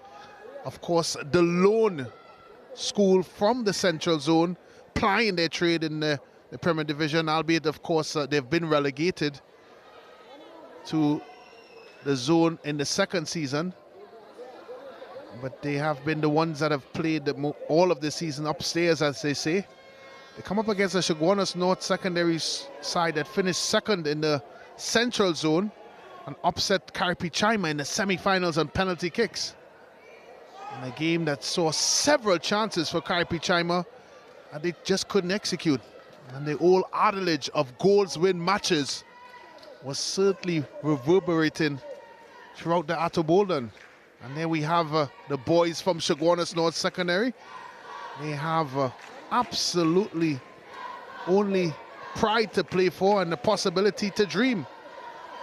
A: Of course, the lone school from the Central Zone plying their trade in the Premier Division, albeit, of course, they've been relegated to the zone in the second season. But they have been the ones that have played all of the season upstairs, as they say. They come up against the Chaguanas North Secondary side that finished second in the Central Zone and upset Karipichaima in the semi-finals on penalty kicks. In a game that saw several chances for Karipichaima, and they just couldn't execute. And the old adage of goals win matches was certainly reverberating throughout the Atto Bolden. And there we have the boys from Chaguanas North Secondary. They have absolutely only pride to play for and the possibility to dream.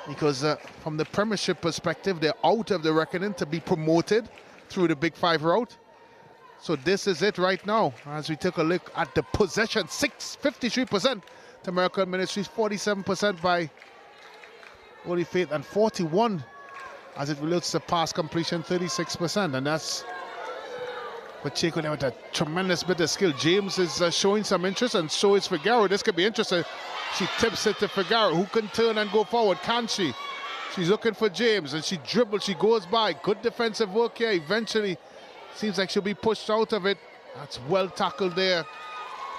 A: Because from the Premiership perspective, they're out of the reckoning to be promoted through the Big Five route. So this is it right now. As we take a look at the possession, 53% to Miracle Ministries, 47% by Holy Faith, and 41% as it relates to pass completion, 36%. And that's Pacheco there with a tremendous bit of skill. James is showing some interest, and so is Figaro. This could be interesting. She tips it to Figaro, who can turn and go forward. Can she? She's looking for James, and she dribbles, she goes by. Good defensive work here. Eventually, seems like she'll be pushed out of it. That's well tackled there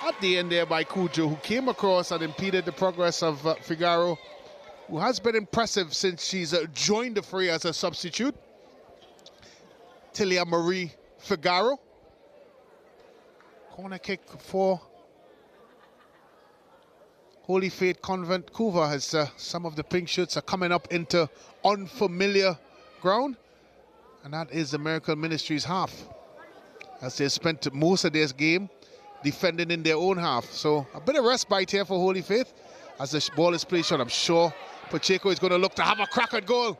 A: at the end there by Cujo, who came across and impeded the progress of Figaro, who has been impressive since she's joined the fray as a substitute. Tilia Marie Figaro. Corner kick for Holy Faith Convent. Kuva has some of the pink shirts are coming up into unfamiliar ground. And that is the Miracle Ministries half, as they spent most of this game defending in their own half. So a bit of respite here for Holy Faith as the ball is played short. I'm sure Pacheco is going to look to have a crack at goal.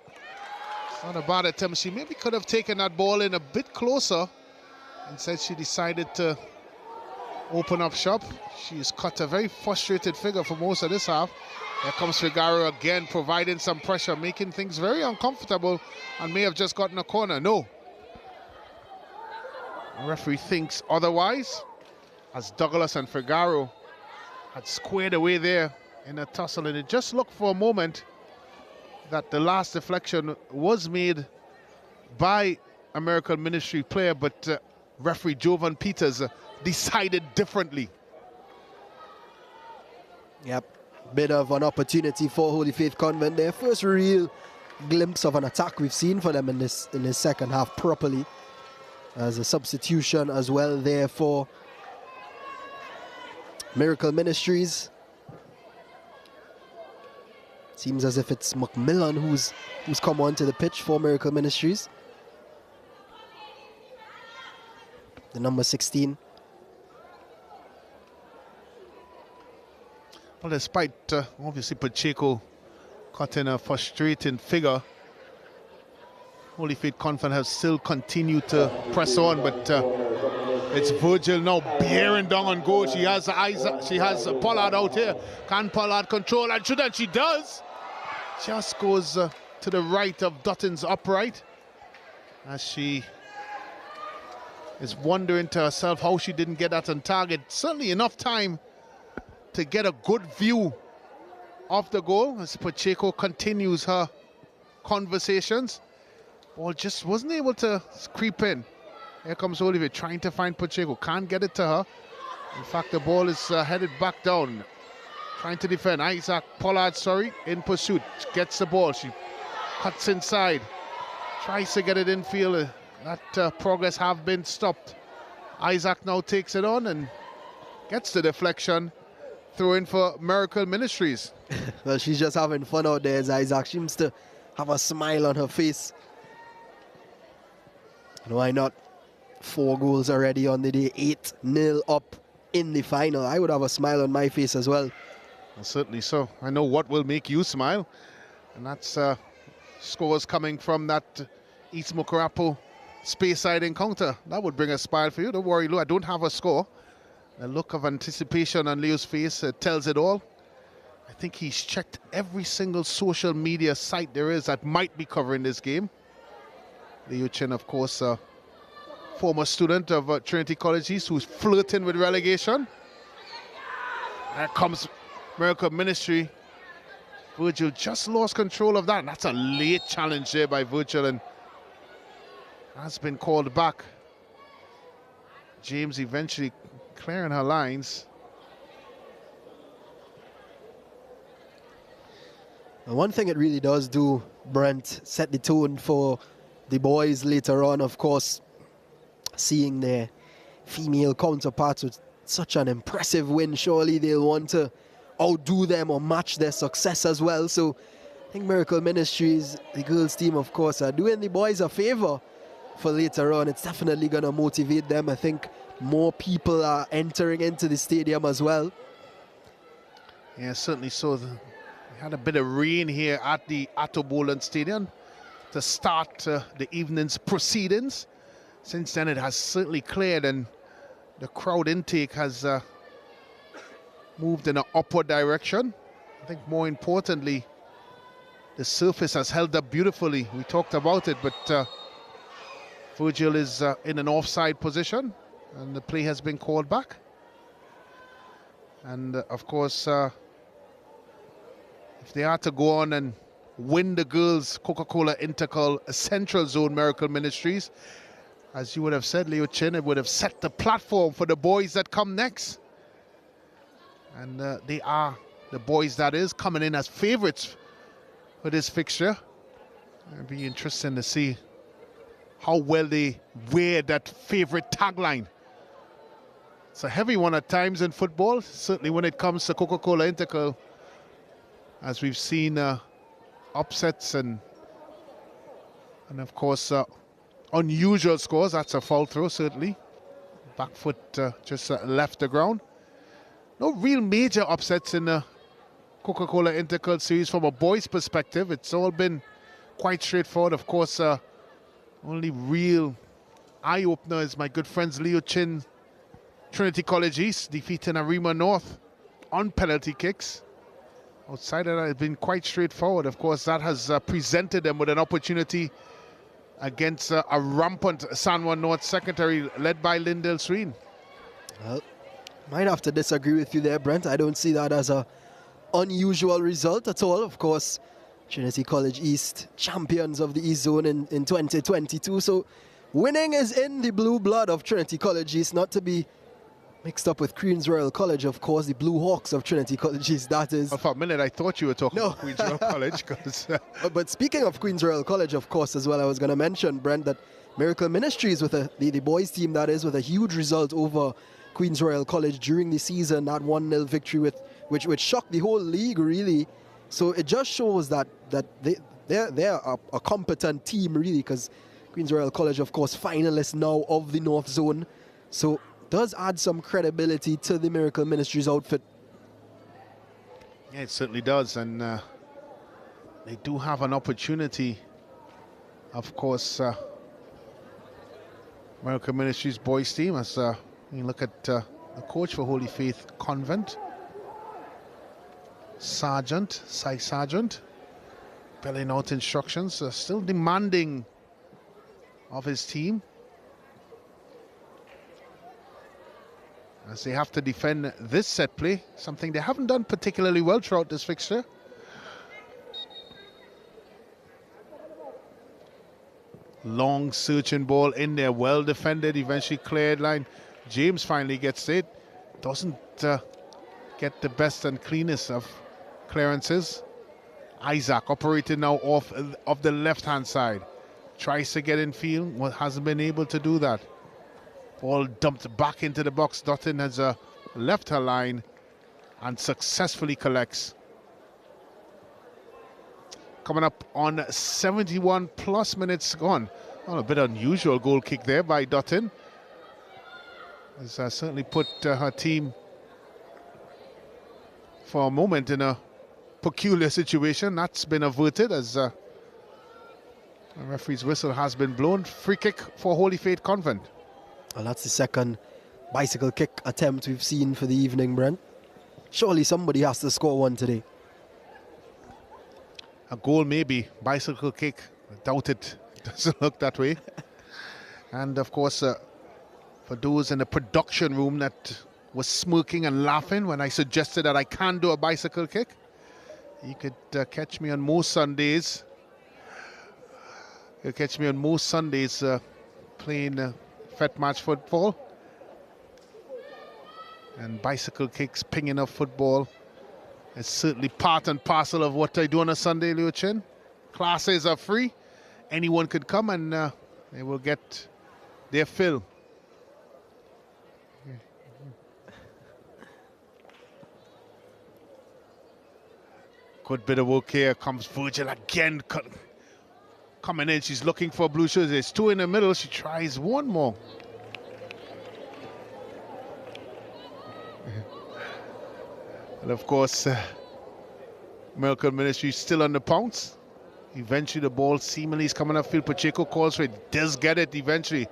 A: It's not a bad attempt. She maybe could have taken that ball in a bit closer. Instead, she decided to open up shop. She's cut a very frustrated figure for most of this half. Here comes Figaro again, providing some pressure, making things very uncomfortable, and may have just gotten a corner. No. The referee thinks otherwise, as Douglas and Figaro had squared away there in a tussle, and it just looked for a moment that the last deflection was made by a Miracle Ministry player, but referee Jovan Peters decided differently.
C: Yep, bit of an opportunity for Holy Faith Convent there. First real glimpse of an attack we've seen for them in this second half properly. As a substitution as well there for Miracle Ministries. Seems as if it's McMillan who's come onto the pitch for Miracle Ministries. The number 16.
A: Well, despite obviously Pacheco cutting a frustrating figure, Holy Faith Convent has still continued to press on, but it's Virgil now bearing down on goal. She has Pollard out here. Can Pollard control? And shouldn't she does? Just goes to the right of Dutton's upright as she is wondering to herself how she didn't get that on target. Certainly enough time to get a good view of the goal as Pacheco continues her conversations. Ball just wasn't able to creep in. Here comes Olivier trying to find Pacheco. Can't get it to her. In fact, the ball is headed back down. Trying to defend. Isaac Pollard, in pursuit. Gets the ball. She cuts inside. Tries to get it in field. That progress have been stopped. Isaac now takes it on and gets the deflection. Throw in for Miracle Ministries.
C: Well, she's just having fun out there as Isaac seems to have a smile on her face. And why not? 4 goals already on the day, 8-0 up in the final. I would have a smile on my face as well.
A: Well, certainly so. I know what will make you smile, and that's scores coming from that East Mukarapo space side encounter. That would bring a smile for you. Don't worry, Lou, I don't have a score. The look of anticipation on Leo's face tells it all. I think he's checked every single social media site there is that might be covering this game. Leo Chin, of course, former student of Trinity College East who's flirting with relegation. There comes Miracle Ministry. Virgil just lost control of that. And that's a late challenge there by Virgil and has been called back. James eventually clearing her lines.
C: And one thing it really does do, Brent, set the tone for the boys later on, of course, seeing their female counterparts with such an impressive win. Surely they'll want to outdo them or match their success as well. So I think Miracle Ministries, the girls team, of course, are doing the boys a favor for later on. It's definitely going to motivate them. I think more people are entering into the stadium as well.
A: Yeah, certainly so. We had a bit of rain here at the Atto Boland Stadium to start the evening's proceedings. Since then, it has certainly cleared and the crowd intake has moved in an upward direction. I think more importantly, the surface has held up beautifully. We talked about it, but Virgil is in an offside position and the play has been called back. And of course, if they are to go on and win the girls' Coca-Cola Intercal Central Zone Miracle Ministries, as you would have said, Leo Chin, it would have set the platform for the boys that come next. And they are the boys that is coming in as favorites for this fixture. It'll be interesting to see how well they wear that favorite tagline. It's a heavy one at times in football, certainly when it comes to Coca-Cola Intercal, as we've seen upsets and of course unusual scores. That's a foul throw, certainly. Back foot just left the ground. No real major upsets in the Coca-Cola Intercal series from a boys' perspective. It's all been quite straightforward. Of course, only real eye-opener is my good friends Leo Chin, Trinity College East, defeating Arima North on penalty kicks. Outside of that, it's been quite straightforward. Of course, that has presented them with an opportunity against a rampant San Juan North secondary led by Lyndell Sween.
C: Well, might have to disagree with you there, Brent. I don't see that as a unusual result at all. Of course, Trinity College East, champions of the East Zone in 2022. So winning is in the blue blood of Trinity College East, not to be mixed up with Queens Royal College, of course, the Blue Hawks of Trinity College East, that is.
A: For a minute, I thought you were talking about Queens Royal College.
C: But speaking of Queens Royal College, of course, as well, I was going to mention, Brent, that Miracle Ministries with the boys team, that is, with a huge result over Queens Royal College during the season, that 1-0 victory which shocked the whole league, really. So it just shows that they're a competent team, really, because Queens Royal College, of course, finalists now of the North Zone. So does add some credibility to the Miracle Ministries outfit.
A: Yeah, it certainly does, and they do have an opportunity of course, American Ministries boys team. As you look at the coach for Holy Faith Convent, Cy Sergeant, spelling out instructions, still demanding of his team as they have to defend this set play, something they haven't done particularly well throughout this fixture. Long searching ball in there, well defended, eventually cleared line. James finally gets it, doesn't get the best and cleanest of clearances. Isaac operating now off of the left hand side, tries to get in field, hasn't been able to do that. Ball dumped back into the box. Dutton has left her line and successfully collects. Coming up on 71 plus minutes gone. Well, a bit unusual goal kick there by Dutton. Has certainly put her team for a moment in a peculiar situation. That's been averted as the referee's whistle has been blown. Free kick for Holy Faith Convent.
C: Well, that's the second bicycle kick attempt we've seen for the evening, Brent. Surely somebody has to score one today.
A: A goal maybe, bicycle kick, I doubt it. Doesn't look that way. And of course, for those in the production room that was smirking and laughing when I suggested that I can do a bicycle kick, you could catch me on most Sundays. You'll catch me on most Sundays playing Fet Match football. And bicycle kicks, pinging of football is certainly part and parcel of what I do on a Sunday, Liu Chin. Classes are free. Anyone could come and they will get their fill. Good bit of work here. Comes Virgil again. Coming in, she's looking for blue shoes. There's two in the middle. She tries one more. And of course, American Ministry still on the pounce. Eventually the ball seemingly is coming upfield. Pacheco calls for it, does get it eventually.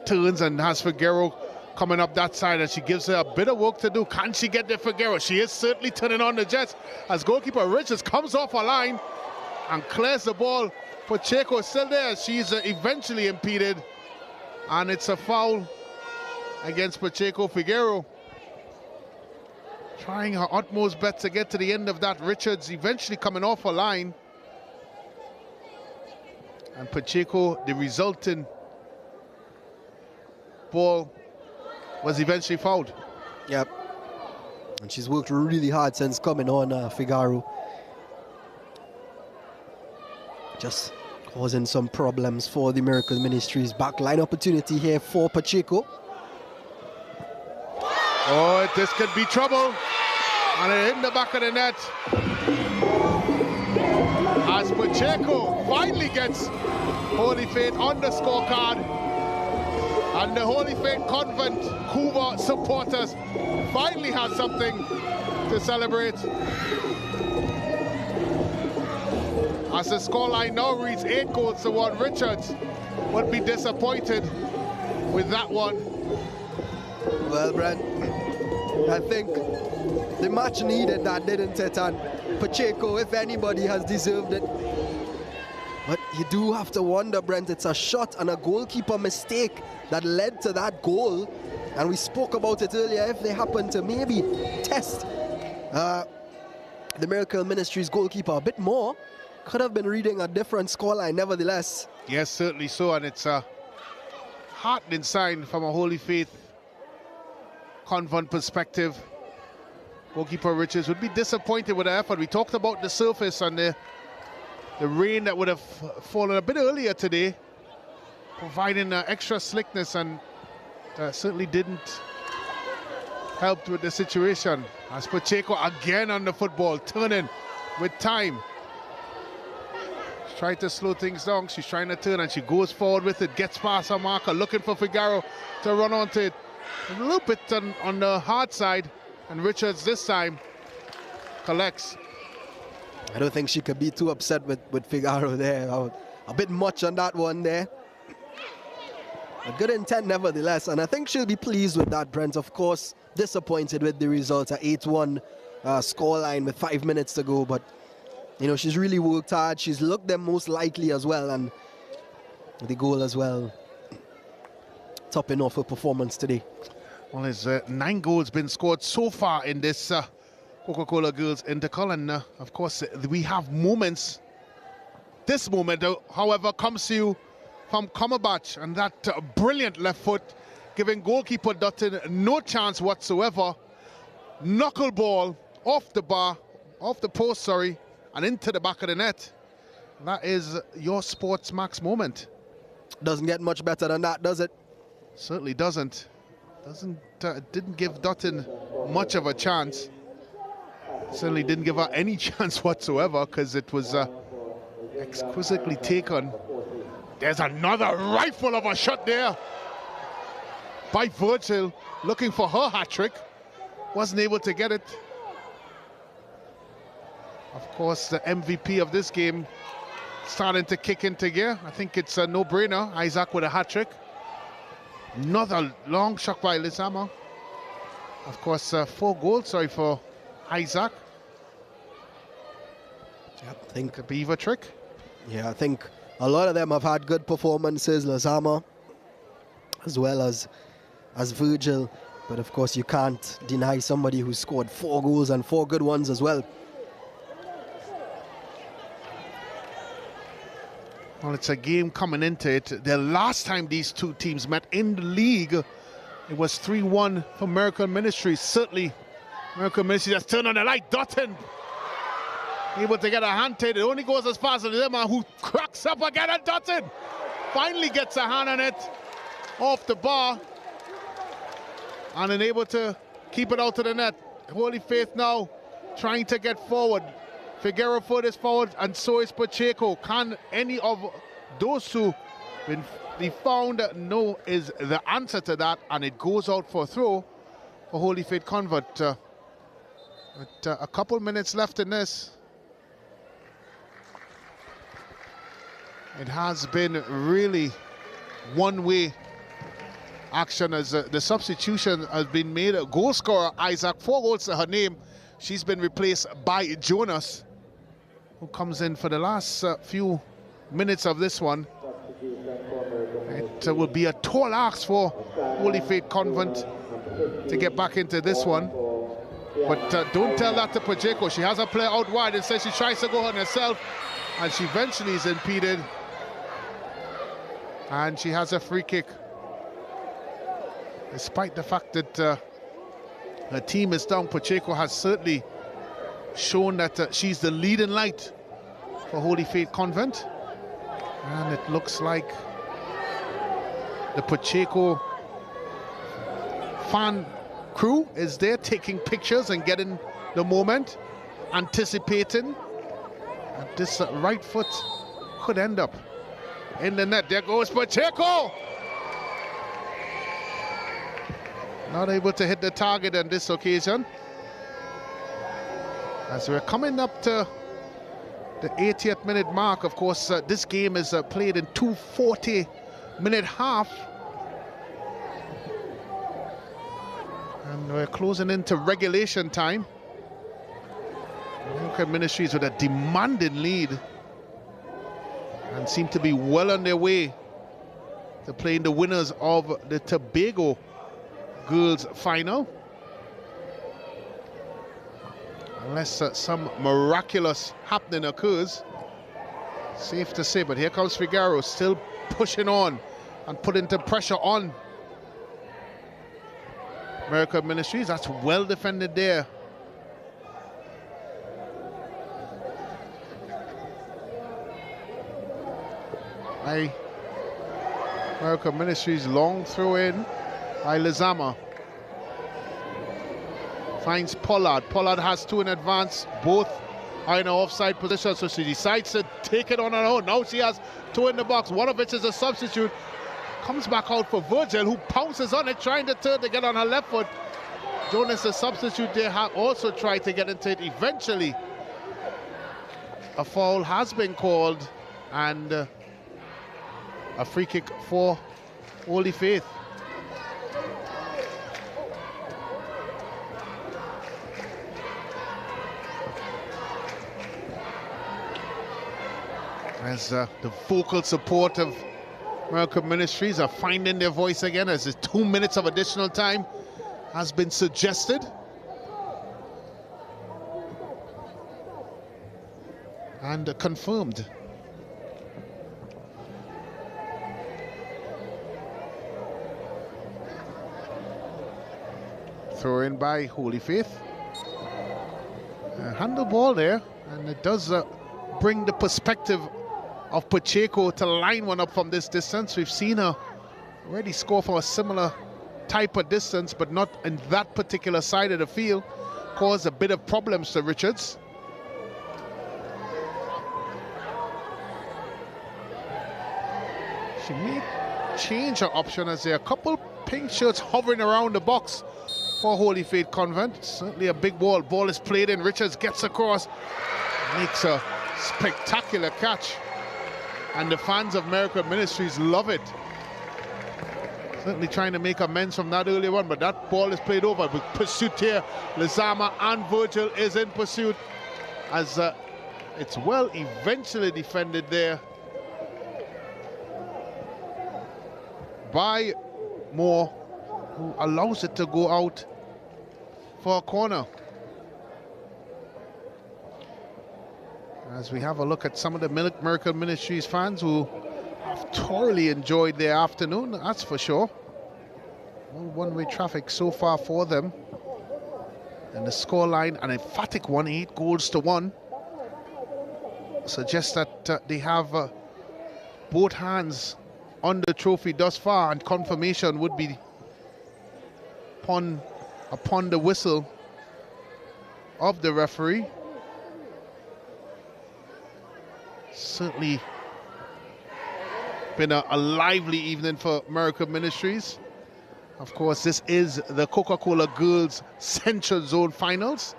A: Turns and has Figueroa coming up that side, and she gives her a bit of work to do. Can she get there, Figueroa? She is certainly turning on the Jets as goalkeeper Richards comes off her line and clears the ball. Pacheco is still there. She's eventually impeded, and it's a foul against Pacheco. Figueroa trying her utmost best to get to the end of that. Richards eventually coming off her line. And Pacheco, the resulting ball was eventually fouled.
C: Yep. And she's worked really hard since coming on, Figaro. Just causing some problems for the American Ministries. Backline opportunity here for Pacheco.
A: Oh, this could be trouble. And it hit the back of the net. As Pacheco finally gets Holy Faith on the scorecard. And the Holy Faith Convent Couva supporters finally have something to celebrate. As the scoreline now reads 8 goals to 1, Richards would be disappointed with that one.
C: Well, Brent, I think the match needed that, didn't it? And Pacheco, if anybody, has deserved it. But you do have to wonder, Brent, it's a shot and a goalkeeper mistake that led to that goal. And we spoke about it earlier. If they happen to maybe test the Miracle Ministries goalkeeper a bit more, could have been reading a different scoreline nevertheless.
A: Yes, certainly so. And it's a heartening sign from a Holy Faith Convent perspective. Goalkeeper Richards would be disappointed with the effort. We talked about the surface and the rain that would have fallen a bit earlier today, providing extra slickness, and certainly didn't help with the situation. As Pacheco again on the football, turning with time. She's trying to slow things down. She's trying to turn and she goes forward with it, gets past her marker, looking for Figaro to run onto it. A little bit on the hard side, and Richards this time collects.
C: I don't think she could be too upset with Figaro there. I a bit much on that one there. A good intent nevertheless, and I think she'll be pleased with that, Brent. Of course, disappointed with the result, at 8-1 scoreline with 5 minutes to go, but you know, she's really worked hard. She's looked them most likely as well, and the goal as well, topping off her performance today.
A: Well, there's 9 goals been scored so far in this Coca-Cola Girls Intercol, and of course we have moments. This moment, however, comes to you from Komabach, and that brilliant left foot, giving goalkeeper Dutton no chance whatsoever. Knuckleball off the bar, off the post, sorry, and into the back of the net. That is your SportsMax moment.
C: Doesn't get much better than that, does it?
A: Certainly doesn't. Didn't give Dutton much of a chance. Certainly didn't give her any chance whatsoever, because it was exquisitely taken. There's another rifle of a shot there by Virgil, looking for her hat-trick. Wasn't able to get it. Of course, the MVP of this game starting to kick into gear. I think it's a no-brainer. Isaac with a hat-trick. Another long shot by Lizama. Of course, 4 goals, sorry, for Isaac.
C: Yep, I think
A: a beaver trick.
C: Yeah, I think a lot of them have had good performances, Lizama, as well as Virgil. But of course, you can't deny somebody who scored 4 goals and 4 good ones as well.
A: Well, it's a game coming into it. The last time these two teams met in the league, it was 3-1 for Miracle Ministries. Certainly, Miracle Ministries has turned on the light. Dutton able to get a hand to it. It only goes as fast as Lima, who cracks up again, and Dutton finally gets a hand on it off the bar and then able to keep it out to the net. Holy Faith now trying to get forward. Figueroa foot is forward, and so is Pacheco. Can any of those two be found? No is the answer to that, and it goes out for a throw for Holy Faith Convent. With a couple minutes left in this. It has been really one-way action as the substitution has been made. A goal scorer, Isaac, 4 goals to her name. She's been replaced by Jonas, who comes in for the last few minutes of this one. It will be a tall ask for Holy Faith Convent to get back into this one. But don't tell that to Pacheco. She has a player out wide and says she tries to go on herself, and she eventually is impeded. And she has a free kick. Despite the fact that her team is down, Pacheco has certainly shown that she's the leading light for Holy Faith Convent. And it looks like the Pacheco fan crew is there taking pictures and getting the moment, anticipating. And this right foot could end up in the net. There goes Pacheco! Not able to hit the target on this occasion. As we're coming up to the 80th minute mark, of course, this game is played in 2 40-minute half. And we're closing into regulation time. Look at Ministries with a demanding lead and seem to be well on their way to playing the winners of the Tobago Girls Final. Unless some miraculous happening occurs. Safe to say, but here comes Figueroa still pushing on and putting the pressure on Miracle Ministries. That's well defended there. By Miracle Ministries, long throw in by Lizama. Finds Pollard. Pollard has 2 in advance. Both are in an offside position, so she decides to take it on her own. Now she has 2 in the box, one of which is a substitute. Comes back out for Virgil, who pounces on it, trying to turn to get on her left foot. Jonas, the substitute there, have also tried to get into it. Eventually, a foul has been called, and a free kick for Holy Faith. As the vocal support of American Ministries are finding their voice again, as the 2 minutes of additional time has been suggested. And confirmed. Throw in by Holy Faith. Handle ball there, and it does bring the perspective of Pacheco to line one up from this distance. We've seen her already score from a similar type of distance, but not in that particular side of the field. Caused a bit of problems to Richards. She may change her option, as there are a couple pink shirts hovering around the box for Holy Faith Convent. Certainly a big ball. Ball is played in. Richards gets across, makes a spectacular catch. And the fans of American Ministries love it. Certainly trying to make amends from that earlier one, but that ball is played over with pursuit here. Lizama and Virgil is in pursuit, as it's well eventually defended there by Moore, who allows it to go out for a corner. As we have a look at some of the American Ministries fans who have thoroughly enjoyed their afternoon, that's for sure. No one-way traffic so far for them. And the scoreline, an emphatic 1-8 goals to 1, suggests that they have both hands on the trophy thus far, and confirmation would be upon the whistle of the referee. Certainly been a lively evening for American Ministries. Of course, this is the Coca-Cola Girls Central Zone Finals.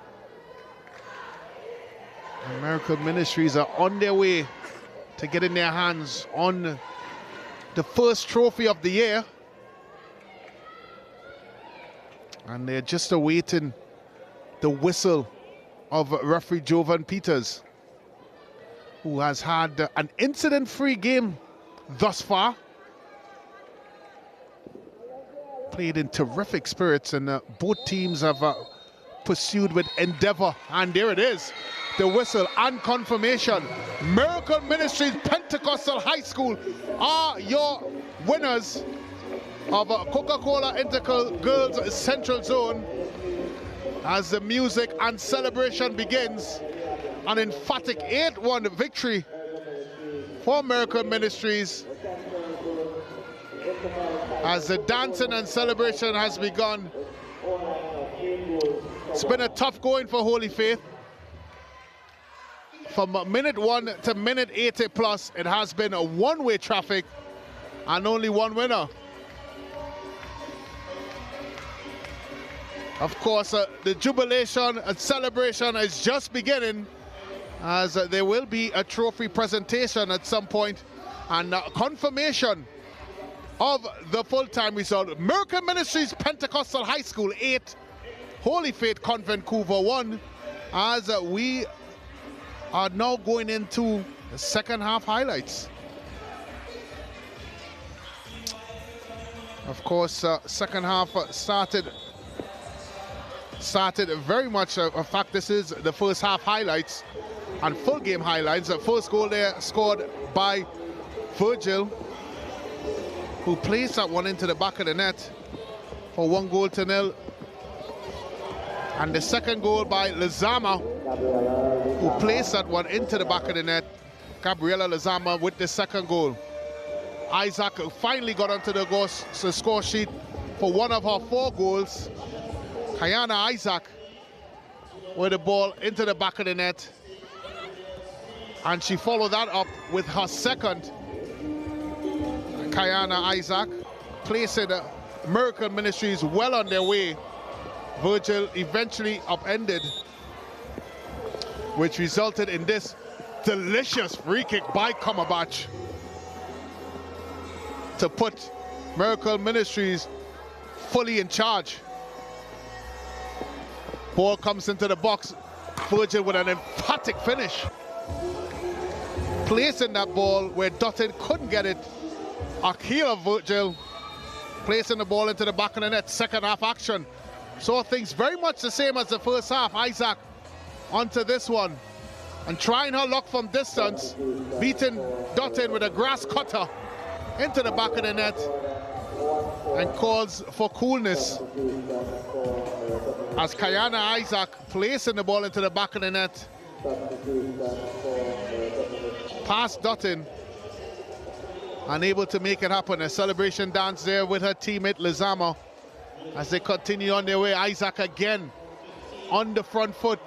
A: American Ministries are on their way to getting their hands on the first trophy of the year. And they're just awaiting the whistle of referee Jovan Peters, who has had an incident-free game thus far. Played in terrific spirits, and both teams have pursued with endeavor. And there it is, the whistle and confirmation. American Ministries Pentecostal High School are your winners of Coca-Cola Intercal Girls Central Zone. As the music and celebration begins, an emphatic 8-1 victory for American Ministries, as the dancing and celebration has begun. It's been a tough going for Holy Faith. From minute 1 to minute 80 plus, it has been a one-way traffic and only one winner. Of course, the jubilation and celebration is just beginning, as there will be a trophy presentation at some point, and confirmation of the full-time result. American Ministries Pentecostal High School 8, Holy Faith Convent Couva 1, as we are now going into the second half highlights. Of course, second half started very much, in fact, this is the first half highlights and full game highlights. The first goal there scored by Virgil, who placed that one into the back of the net for 1-0. And the second goal by Lizama, who placed that one into the back of the net. Gabriela Lizama with the second goal. Isaac finally got onto the score sheet for one of her 4 goals. Kayana Isaac with the ball into the back of the net, and she followed that up with her second. Kayana Isaac placing American Ministries well on their way. Virgil eventually upended, which resulted in this delicious free kick by Kamabach. to put Miracle Ministries fully in charge. Ball comes into the box. Virgil with an emphatic finish. Placing that ball where Dutton couldn't get it. Akila Virgil placing the ball into the back of the net. Second half action. Saw things very much the same as the first half. Isaac onto this one. And trying her luck from distance. Beating Dutton with a grass cutter into the back of the net. And calls for coolness. As Kayana Isaac placing the ball into the back of the net. Past Dutton. Unable to make it happen. A celebration dance there with her teammate Lizama. As they continue on their way, Isaac again on the front foot.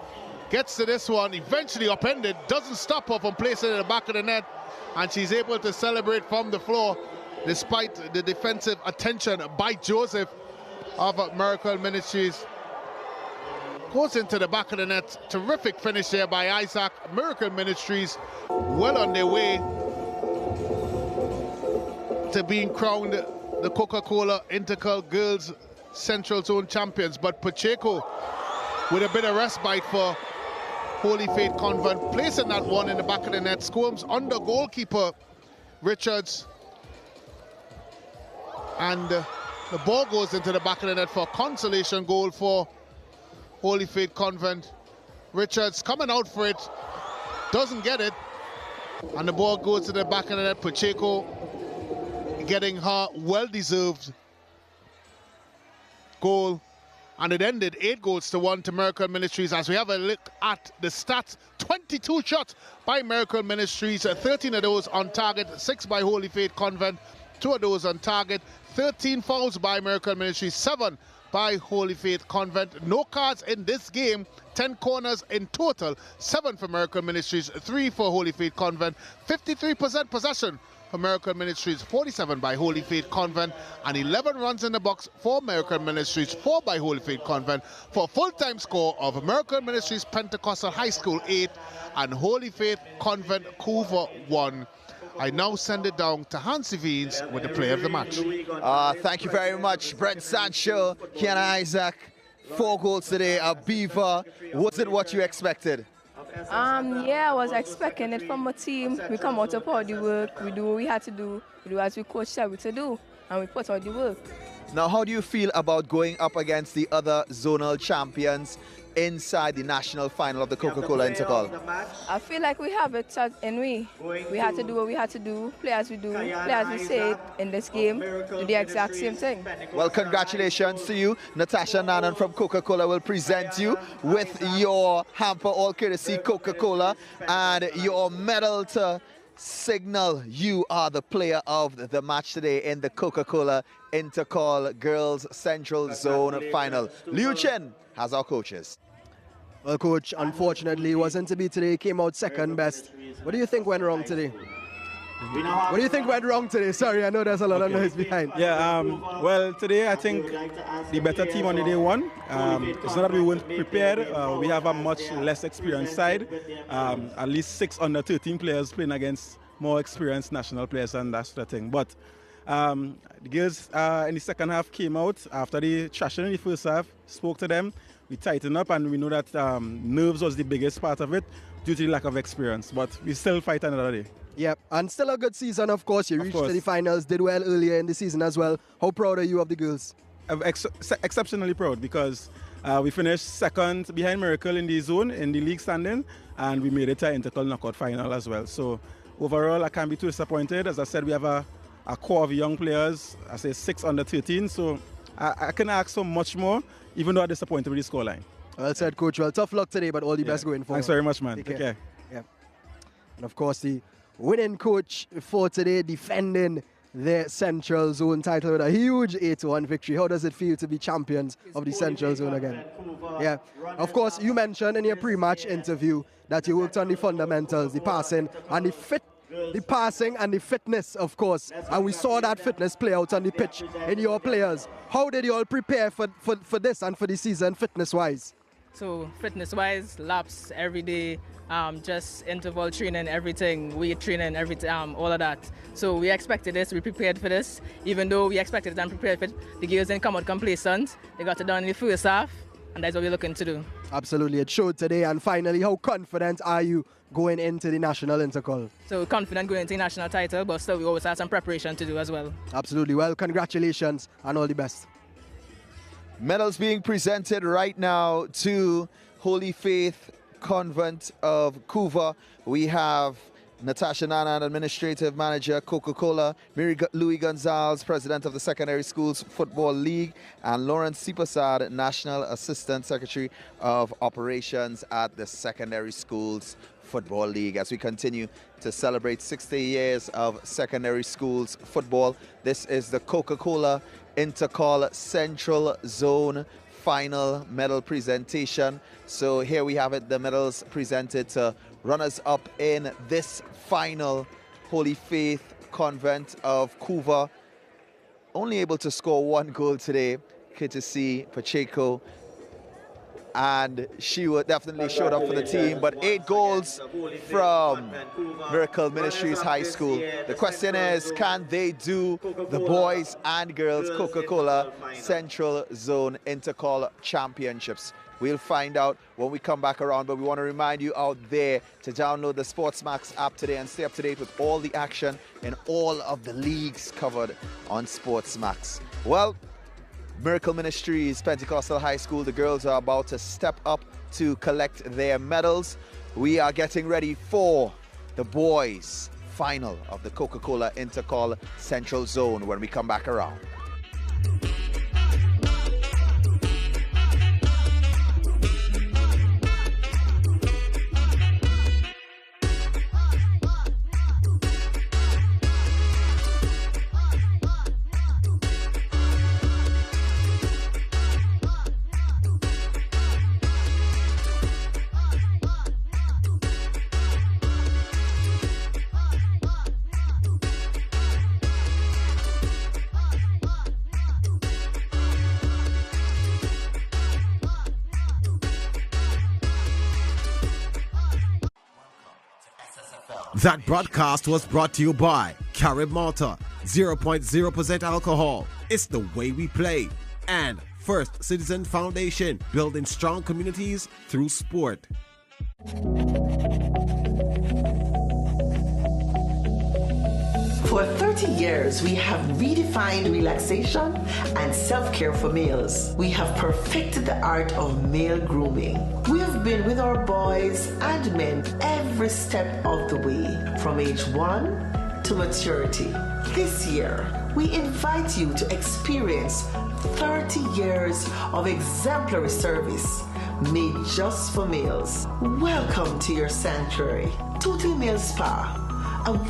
A: Gets to this one, eventually upended. Doesn't stop her from placing it in the back of the net. And she's able to celebrate from the floor despite the defensive attention by Joseph of Miracle Ministries. Goes into the back of the net. Terrific finish there by Isaac. Miracle Ministries well on their way to being crowned the Coca-Cola Intercal Girls Central Zone champions. But Pacheco with a bit of respite for Holy Faith Convent, placing that one in the back of the net. Squirms under goalkeeper Richards. And the ball goes into the back of the net for a consolation goal for Holy Faith Convent. Richards coming out for it, doesn't get it, and the ball goes to the back of the net. Pacheco getting her well-deserved goal, and it ended 8-1 to Miracle Ministries. As we have a look at the stats, 22 shots by Miracle Ministries, 13 of those on target, 6 by Holy Faith Convent, 2 of those on target, 13 fouls by Miracle Ministries, 7 by Holy Faith Convent. No cards in this game, 10 corners in total, 7 for Miracle Ministries, 3 for Holy Faith Convent, 53% possession for Miracle Ministries, 47 by Holy Faith Convent, and 11 runs in the box for Miracle Ministries, 4 by Holy Faith Convent, for a full-time score of Miracle Ministries Pentecostal High School 8 and Holy Faith Convent Couva 1. I now send it down to Hansi Veens with the player of the match.
B: Thank you very much, Brent Sancho, Kiana Isaac. 4 goals today, a beaver. Was it what you expected?
O: Yeah, I was expecting it from a team. We come out of all the work, we do what we had to do, we do as we coach said we to do, and we put out the work.
B: Now, how do you feel about going up against the other zonal champions inside the national final of the Coca-Cola Intercall?
O: I feel like we have it in we. We had to do what we had to do, play as we do, play as we say in this game, do the exact same thing.
B: Well, congratulations to you. Natasha Nanan from Coca-Cola will present you with your hamper, all courtesy Coca-Cola, and your medal to signal you are the player of the match today in the Coca-Cola Intercall Girls Central Zone Final. Liu Chen has our coaches.
C: Well, coach, unfortunately, it wasn't to be today. He came out second best. What do you think went wrong today? What do you think went wrong today? Sorry, I know there's a lot of noise behind.
E: Yeah, well, today I think the better team on the day won. It's not that we weren't prepared. We have a much less experienced side. At least 6 under 13 players playing against more experienced national players and that sort of thing. But the girls in the second half came out after the trashing in the first half, spoke to them. We tightened up, and we know that nerves was the biggest part of it due to the lack of experience. But we still fight another day.
C: Yep, and still a good season, of course. You reached to the finals, did well earlier in the season as well. How proud are you of the girls?
E: I'm exceptionally proud because we finished second behind Miracle in the zone, in the league standing, and we made it to Intercall knockout final as well. So overall, I can't be too disappointed. As I said, we have a core of young players, I say 6 under 13, so I can ask for much more, even though I'm disappointed with the scoreline.
C: Well said, Coach. Well, tough luck today, but all the best going forward.
E: Thanks very much, man. Take care.
C: Yeah. And of course, the winning coach for today, defending their Central Zone title with a huge 8-1 victory. How does it feel to be champions of the Central Zone again? Yeah. Of course, you mentioned in your pre-match interview that you worked on the fundamentals, the passing and the passing and the fitness, of course, and we saw that fitness play out on the pitch in your players. How did you all prepare for this and for the season fitness-wise?
D: So fitness-wise, laps every day, just interval training, everything, weight training, everything, all of that. So we expected this, we prepared for this. Even though we expected it and prepared for it, the girls didn't come out complacent. They got it done in the first half, and that's what we're looking to do.
C: Absolutely, it showed today. And finally, how confident are you going into the national intercall?
D: So confident going into the national title, but still we always have some preparation to do as well.
C: Absolutely. Well, congratulations and all the best.
B: Medals being presented right now to Holy Faith Convent of Couva. We have Natasha Nanan, Administrative Manager, Coca-Cola, Mary Louis Gonzalez, President of the Secondary Schools Football League, and Lawrence Sipasad, National Assistant Secretary of Operations at the Secondary Schools Football League. As we continue to celebrate 60 years of secondary schools football, this is the Coca-Cola Intercall Central Zone final medal presentation. So here we have it, the medals presented to runners-up in this final. Holy Faith Convent of Couva, only able to score 1 goal today, courtesy Pacheco, and she would definitely showed up for the team, but 8 goals from Miracle Ministries High School. The question is, can they do the boys and girls Coca-Cola Central Zone Intercall Championships? We'll find out when we come back around, but we want to remind you out there to download the SportsMax app today and stay up to date with all the action in all of the leagues covered on SportsMax. Well, Miracle Ministries Pentecostal High School, the girls are about to step up to collect their medals. We are getting ready for the boys' final of the Coca-Cola Intercall Central Zone when we come back around.
F: That broadcast was brought to you by Carib Malta, 0.0% alcohol. It's the way we play. And First Citizen Foundation, building strong communities through sport.
L: For 30 years, we have redefined relaxation and self-care for males. We have perfected the art of male grooming. We have been with our boys and men every step of the way, from age 1 to maturity. This year, we invite you to experience 30 years of exemplary service made just for males. Welcome to your sanctuary, Total Male Spa.